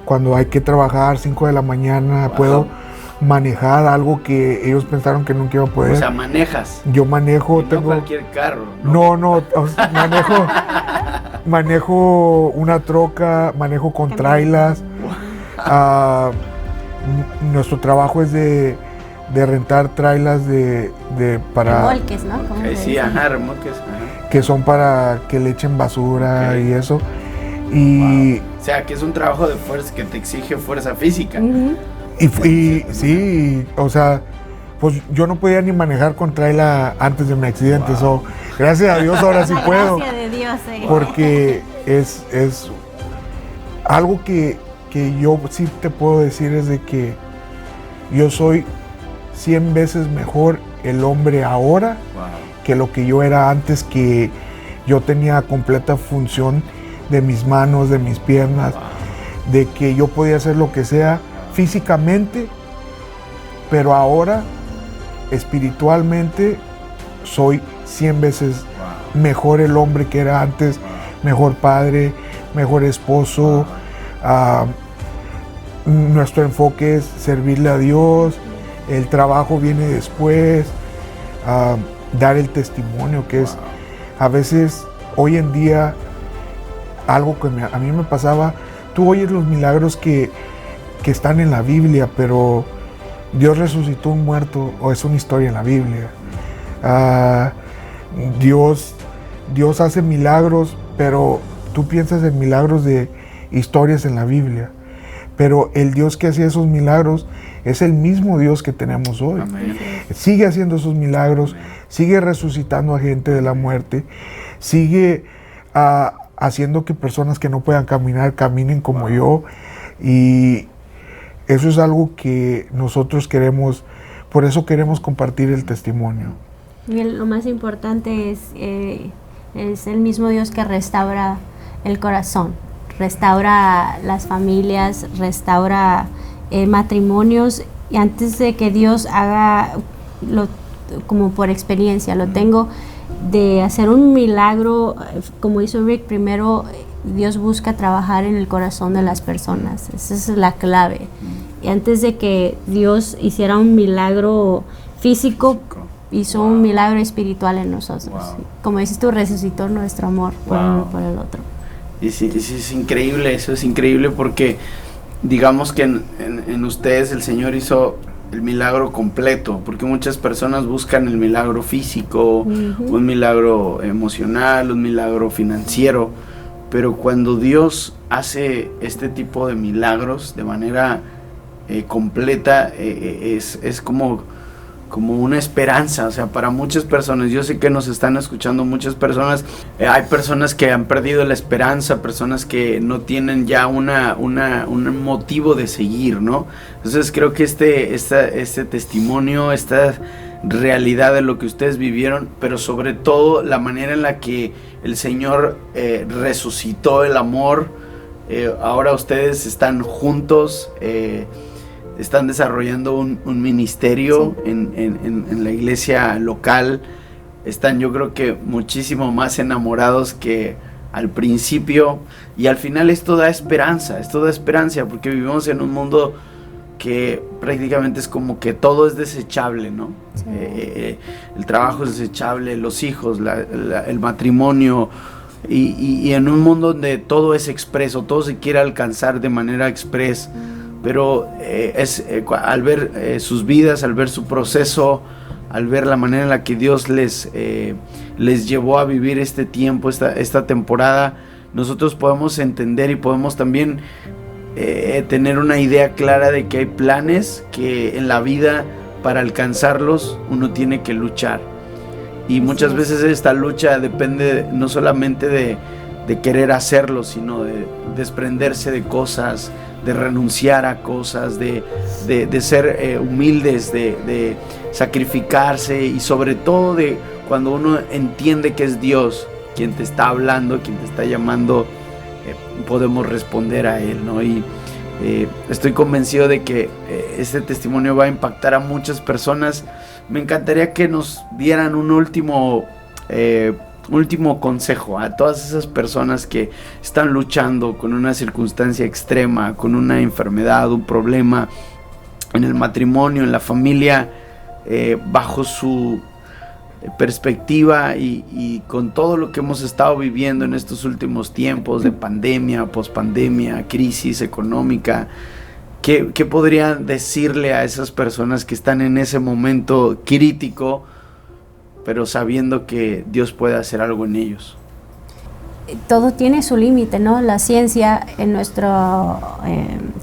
cuando hay que trabajar, 5 de la mañana, wow. Puedo manejar algo que ellos pensaron que nunca iba a poder. O sea, manejas. Yo manejo, no cualquier carro. No, manejo una troca, manejo con trailers. Nuestro trabajo es de rentar trailers para remolques, ¿no? Sí, remolques. Ajá. Que son para que le echen basura y eso. Y wow. O sea, que es un trabajo de fuerza que te exige fuerza física. Y sí, o sea, pues yo no podía ni manejar con trailer antes de mi accidente. Wow. So, gracias a Dios ahora sí puedo. Gracias de Dios, Porque es algo que yo sí te puedo decir, es de que yo soy 100 veces mejor el hombre ahora, wow. que lo que yo era antes, que yo tenía completa función de mis manos, de mis piernas, wow. de que yo podía hacer lo que sea físicamente, pero ahora espiritualmente soy 100 veces wow. mejor el hombre que era antes, wow. mejor padre, mejor esposo. Nuestro enfoque es servirle a Dios, el trabajo viene después, dar el testimonio, que es a veces hoy en día algo que a mí me pasaba. Tú oyes los milagros que están en la Biblia, pero Dios resucitó un muerto, o es una historia en la Biblia. Dios hace milagros, pero tú piensas en milagros de historias en la Biblia. Pero el Dios que hacía esos milagros es el mismo Dios que tenemos hoy. Amén. Sigue haciendo esos milagros, amén. Sigue resucitando a gente de la muerte, sigue haciendo que personas que no puedan caminar caminen como wow. yo. Y eso es algo que nosotros queremos, por eso queremos compartir el testimonio. Y lo más importante es el mismo Dios que restaura el corazón, restaura las familias, restaura matrimonios, y antes de que Dios haga, como por experiencia lo tengo, de hacer un milagro, como hizo Rick, primero Dios busca trabajar en el corazón de las personas, esa es la clave. Y antes de que Dios hiciera un milagro físico, hizo un milagro espiritual en nosotros. Como dices tú, resucitó nuestro amor por el otro. Y sí, es increíble, eso es increíble porque digamos que en ustedes el Señor hizo el milagro completo, porque muchas personas buscan el milagro físico, un milagro emocional, un milagro financiero, pero cuando Dios hace este tipo de milagros de manera completa, es como una esperanza, o sea, para muchas personas. Yo sé que nos están escuchando muchas personas, hay personas que han perdido la esperanza, personas que no tienen ya un motivo de seguir, ¿no? Entonces creo que este testimonio, esta realidad de lo que ustedes vivieron, pero sobre todo la manera en la que el Señor resucitó el amor, ahora ustedes están juntos, están desarrollando un ministerio en la iglesia local, están, yo creo que muchísimo más enamorados que al principio, y al final esto da esperanza, porque vivimos en un mundo que prácticamente es como que todo es desechable, ¿no? Sí. El trabajo es desechable, los hijos, el matrimonio, y en un mundo donde todo es expreso, todo se quiere alcanzar de manera express. Pero al ver sus vidas, al ver su proceso, al ver la manera en la que Dios les llevó a vivir este tiempo, esta temporada, nosotros podemos entender y podemos también tener una idea clara de que hay planes que en la vida, para alcanzarlos, uno tiene que luchar. Y muchas veces esta lucha depende no solamente de querer hacerlo, sino de desprenderse de cosas, de renunciar a cosas, de ser humildes, de sacrificarse, y sobre todo de cuando uno entiende que es Dios quien te está hablando, quien te está llamando, podemos responder a Él, ¿no? Y estoy convencido de que este testimonio va a impactar a muchas personas. Me encantaría que nos dieran un último consejo a todas esas personas que están luchando con una circunstancia extrema, con una enfermedad, un problema en el matrimonio, en la familia, bajo su perspectiva y con todo lo que hemos estado viviendo en estos últimos tiempos de pandemia, pospandemia, crisis económica. ¿Qué podrían decirle a esas personas que están en ese momento crítico, pero sabiendo que Dios puede hacer algo en ellos? Todo tiene su límite, ¿no? La ciencia en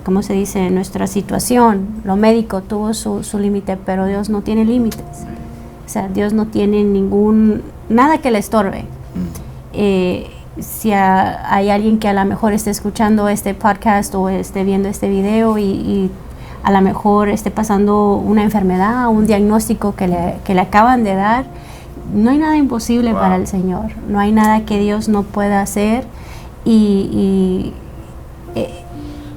¿cómo se dice? En nuestra situación, lo médico tuvo su límite, pero Dios no tiene límites. O sea, Dios no tiene nada que le estorbe. Si hay alguien que a lo mejor esté escuchando este podcast o esté viendo este video y a lo mejor esté pasando una enfermedad o un diagnóstico que le acaban de dar, no hay nada imposible para el Señor, no hay nada que Dios no pueda hacer, y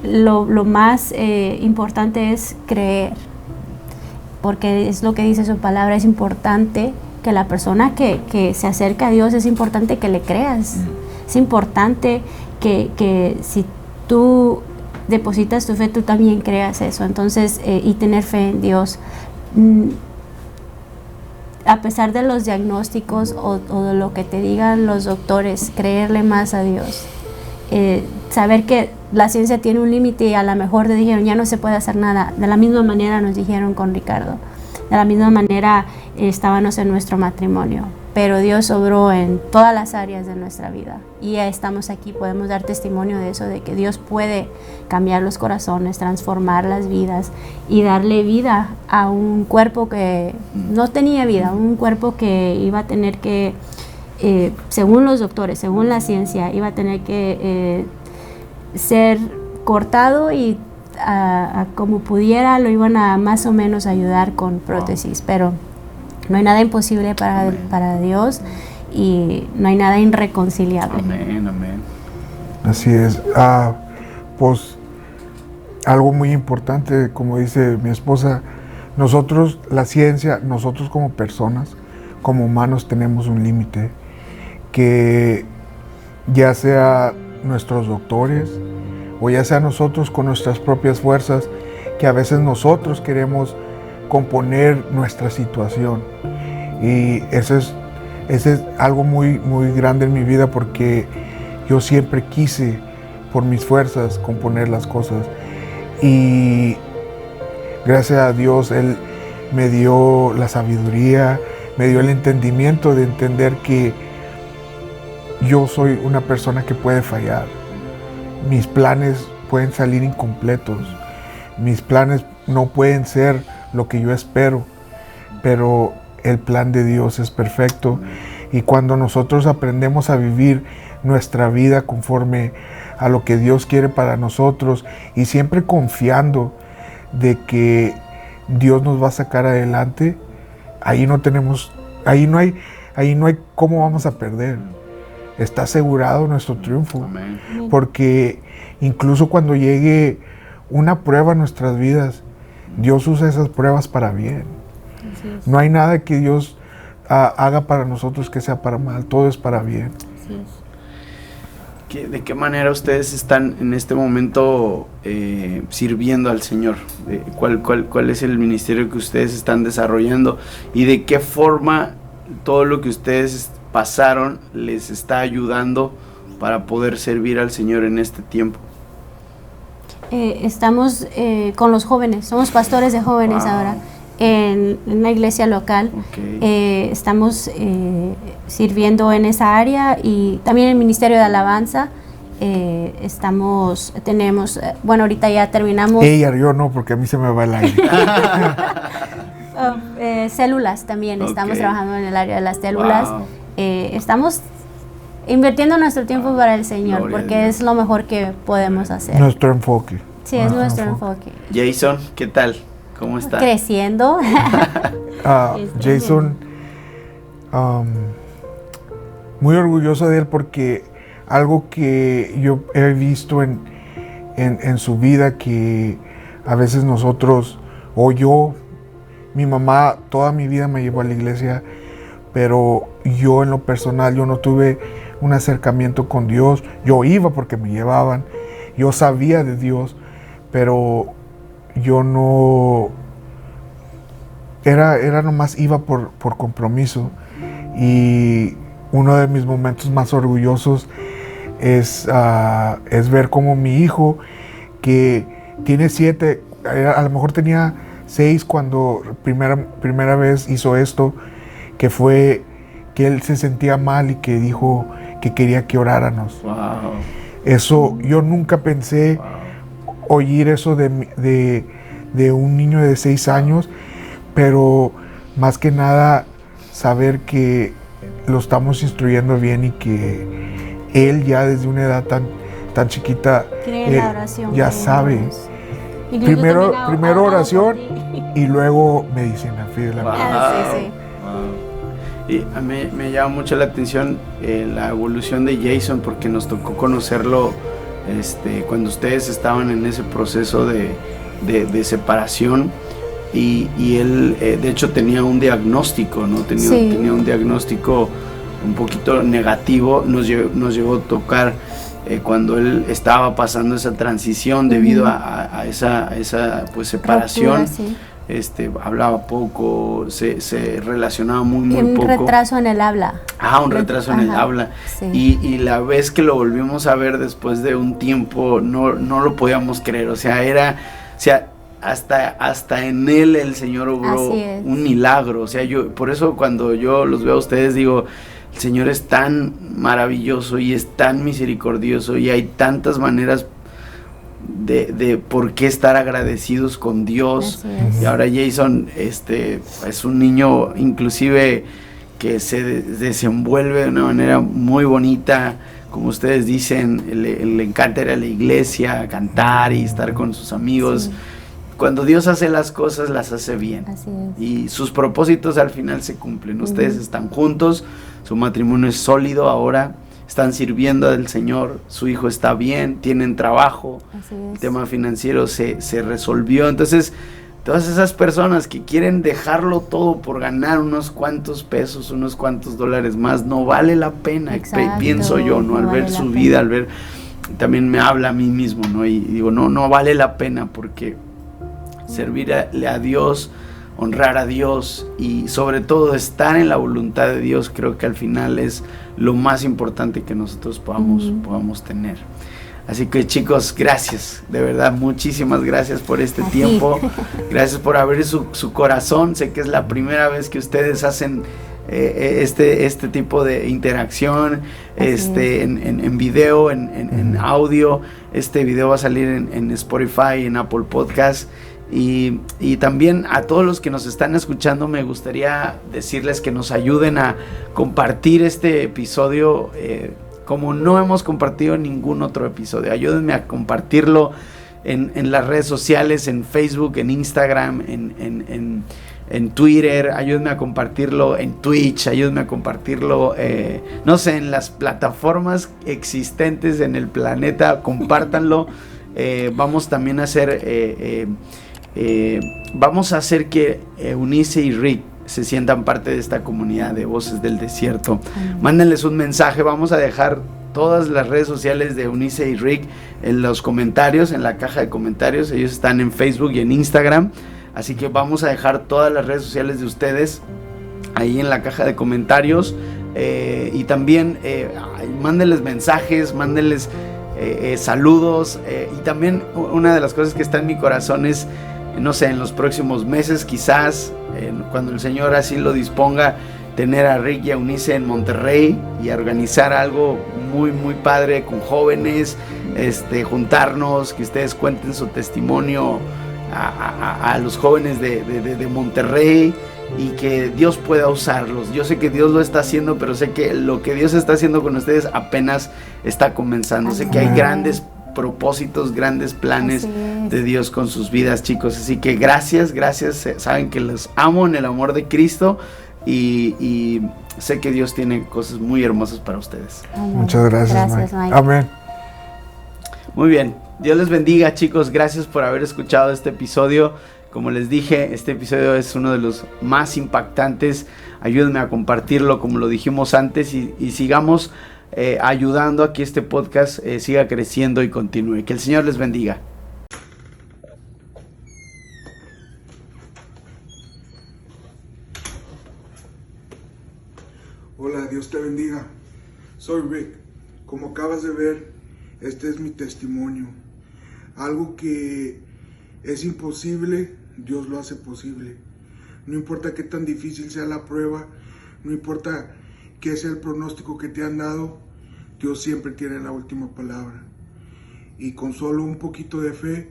lo más importante es creer, porque es lo que dice su palabra. Es importante que la persona que se acerca a Dios, es importante que le creas, es importante que si tú depositas tu fe, tú también creas eso. Entonces, y tener fe en Dios. A pesar de los diagnósticos o de lo que te digan los doctores, creerle más a Dios. Saber que la ciencia tiene un límite y a lo mejor te dijeron ya no se puede hacer nada. De la misma manera nos dijeron con Ricardo. De la misma manera estábamos en nuestro matrimonio. Pero Dios obró en todas las áreas de nuestra vida. Y ya estamos aquí, podemos dar testimonio de eso, de que Dios puede cambiar los corazones, transformar las vidas y darle vida a un cuerpo que no tenía vida, un cuerpo que iba a tener que, según los doctores, según la ciencia, iba a tener que ser cortado y a como pudiera, lo iban a más o menos ayudar con prótesis, pero no hay nada imposible para Dios y no hay nada irreconciliable. Amén, amén. Así es. Pues algo muy importante, como dice mi esposa, nosotros, la ciencia, nosotros como personas, como humanos tenemos un límite, que ya sea nuestros doctores o ya sea nosotros con nuestras propias fuerzas, que a veces nosotros queremos componer nuestra situación. Y ese es algo muy, muy grande en mi vida, porque yo siempre quise por mis fuerzas componer las cosas. Y gracias a Dios Él me dio la sabiduría, me dio el entendimiento de entender que yo soy una persona que puede fallar. Mis planes pueden salir incompletos. Mis planes no pueden ser lo que yo espero, pero el plan de Dios es perfecto. Y cuando nosotros aprendemos a vivir nuestra vida conforme a lo que Dios quiere para nosotros y siempre confiando de que Dios nos va a sacar adelante, ahí no hay cómo vamos a perder. Está asegurado nuestro triunfo. Amén. Porque incluso cuando llegue una prueba en nuestras vidas, Dios usa esas pruebas para bien. No hay nada que Dios haga para nosotros que sea para mal, todo es para bien. Así es. ¿De qué manera ustedes están en este momento sirviendo al Señor? ¿Cuál es el ministerio que ustedes están desarrollando? ¿Y de qué forma todo lo que ustedes pasaron les está ayudando para poder servir al Señor en este tiempo? Estamos con los jóvenes, somos pastores de jóvenes ahora en una iglesia local. Okay. Estamos sirviendo en esa área y también en el Ministerio de Alabanza. Tenemos, bueno, ahorita ya terminamos. Yo no, porque a mí se me va el aire. Células también, estamos Okay. trabajando en el área de las células. Wow. Estamos invirtiendo nuestro tiempo para el Señor, Gloria a porque Dios. es lo mejor que podemos hacer. Nuestro enfoque. Sí, es nuestro enfoque. Jason, ¿qué tal? ¿Cómo está? Creciendo. Jason, muy orgulloso de él, porque algo que yo he visto en su vida, que a veces nosotros, o yo, mi mamá toda mi vida me llevó a la iglesia, pero yo en lo personal, yo no tuve un acercamiento con Dios. Yo iba porque me llevaban, yo sabía de Dios, pero yo no, era nomás iba por compromiso. Y uno de mis momentos más orgullosos es ver cómo mi hijo, que tiene 7, a lo mejor tenía 6 cuando primera vez hizo esto, que fue que él se sentía mal y que dijo que quería que oráramos. Wow. Eso, yo nunca pensé oír eso de un niño de 6 años, pero más que nada saber que lo estamos instruyendo bien y que él ya desde una edad tan chiquita Cree en la oración, ya cree en sabe. Dios. Incluso Primero también oración por ti. y luego medicina. Fíjate. Wow. Sí. Y a mí me llama mucho la atención la evolución de Jason, porque nos tocó conocerlo cuando ustedes estaban en ese proceso de separación, y él de hecho tenía un diagnóstico, ¿no? Tenía un diagnóstico un poquito negativo. Nos llegó a tocar cuando él estaba pasando esa transición debido a esa pues separación. Ruptura, sí. Hablaba poco, se relacionaba muy poco. Un retraso en el habla. Un retraso en el habla. Sí. Y la vez que lo volvimos a ver después de un tiempo, no lo podíamos creer. O sea, hasta en él el Señor obró un milagro. O sea, por eso cuando yo los veo a ustedes digo, el Señor es tan maravilloso y es tan misericordioso, y hay tantas maneras de por qué estar agradecidos con Dios. Y ahora Jason es un niño inclusive que se desenvuelve de una manera muy bonita como ustedes dicen, le encanta ir a la iglesia, cantar y estar con sus amigos. Sí. Cuando Dios hace las cosas, las hace bien. Así es. Y sus propósitos al final se cumplen. Ustedes están juntos, su matrimonio es sólido ahora, están sirviendo al Señor, su hijo está bien, tienen trabajo, Así el es. tema financiero se resolvió. Entonces, todas esas personas que quieren dejarlo todo por ganar unos cuantos pesos, unos cuantos dólares más, no vale la pena. Exacto, Pienso yo, ¿no? Al no ver vale la su pena. vida, al ver, también me habla a mí mismo, ¿no? Y digo, no vale la pena, porque servirle a Dios, honrar a Dios y sobre todo estar en la voluntad de Dios, creo que al final es lo más importante que nosotros podamos tener. Así que, chicos, gracias, de verdad, muchísimas gracias por este tiempo, gracias por abrir su corazón. Sé que es la primera vez que ustedes hacen este tipo de interacción, en video, en audio. Este video va a salir en Spotify, en Apple Podcast. Y también a todos los que nos están escuchando, me gustaría decirles que nos ayuden a compartir este episodio como no hemos compartido ningún otro episodio. Ayúdenme a compartirlo en las redes sociales, en Facebook, en Instagram, en Twitter. Ayúdenme a compartirlo en Twitch, ayúdenme a compartirlo no sé, en las plataformas existentes en el planeta. Compártanlo. Vamos también a hacer vamos a hacer que Eunice y Rick se sientan parte de esta comunidad de Voces del Desierto. Mándenles un mensaje. Vamos a dejar todas las redes sociales de Eunice y Rick en los comentarios, en la caja de comentarios. Ellos están en Facebook y en Instagram, así que vamos a dejar todas las redes sociales de ustedes ahí en la caja de comentarios. Y también mándenles mensajes, mándenles saludos. Y también una de las cosas que está en mi corazón es, no sé, en los próximos meses, quizás cuando el Señor así lo disponga, tener a Rick y a Eunice en Monterrey y a organizar algo muy muy padre con jóvenes, juntarnos, que ustedes cuenten su testimonio a los jóvenes de Monterrey, y que Dios pueda usarlos. Yo sé que Dios lo está haciendo, pero sé que lo que Dios está haciendo con ustedes apenas está comenzando. Sé que hay grandes propósitos, grandes planes de Dios con sus vidas, chicos. Así que gracias, saben que los amo en el amor de Cristo, y sé que Dios tiene cosas muy hermosas para ustedes. Amén. Muchas gracias, Mike. Amén. Muy bien, Dios les bendiga, chicos. Gracias por haber escuchado este episodio. Como les dije, este episodio es uno de los más impactantes. Ayúdenme a compartirlo, como lo dijimos antes, y sigamos ayudando a que este podcast siga creciendo y continúe. Que el Señor les bendiga. Hola, Dios te bendiga. Soy Rick. Como acabas de ver, este es mi testimonio. Algo que es imposible, Dios lo hace posible. No importa qué tan difícil sea la prueba, no importa qué sea el pronóstico que te han dado, Dios siempre tiene la última palabra. Y con solo un poquito de fe,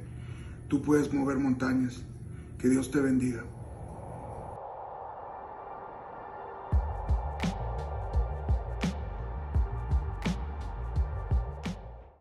tú puedes mover montañas. Que Dios te bendiga.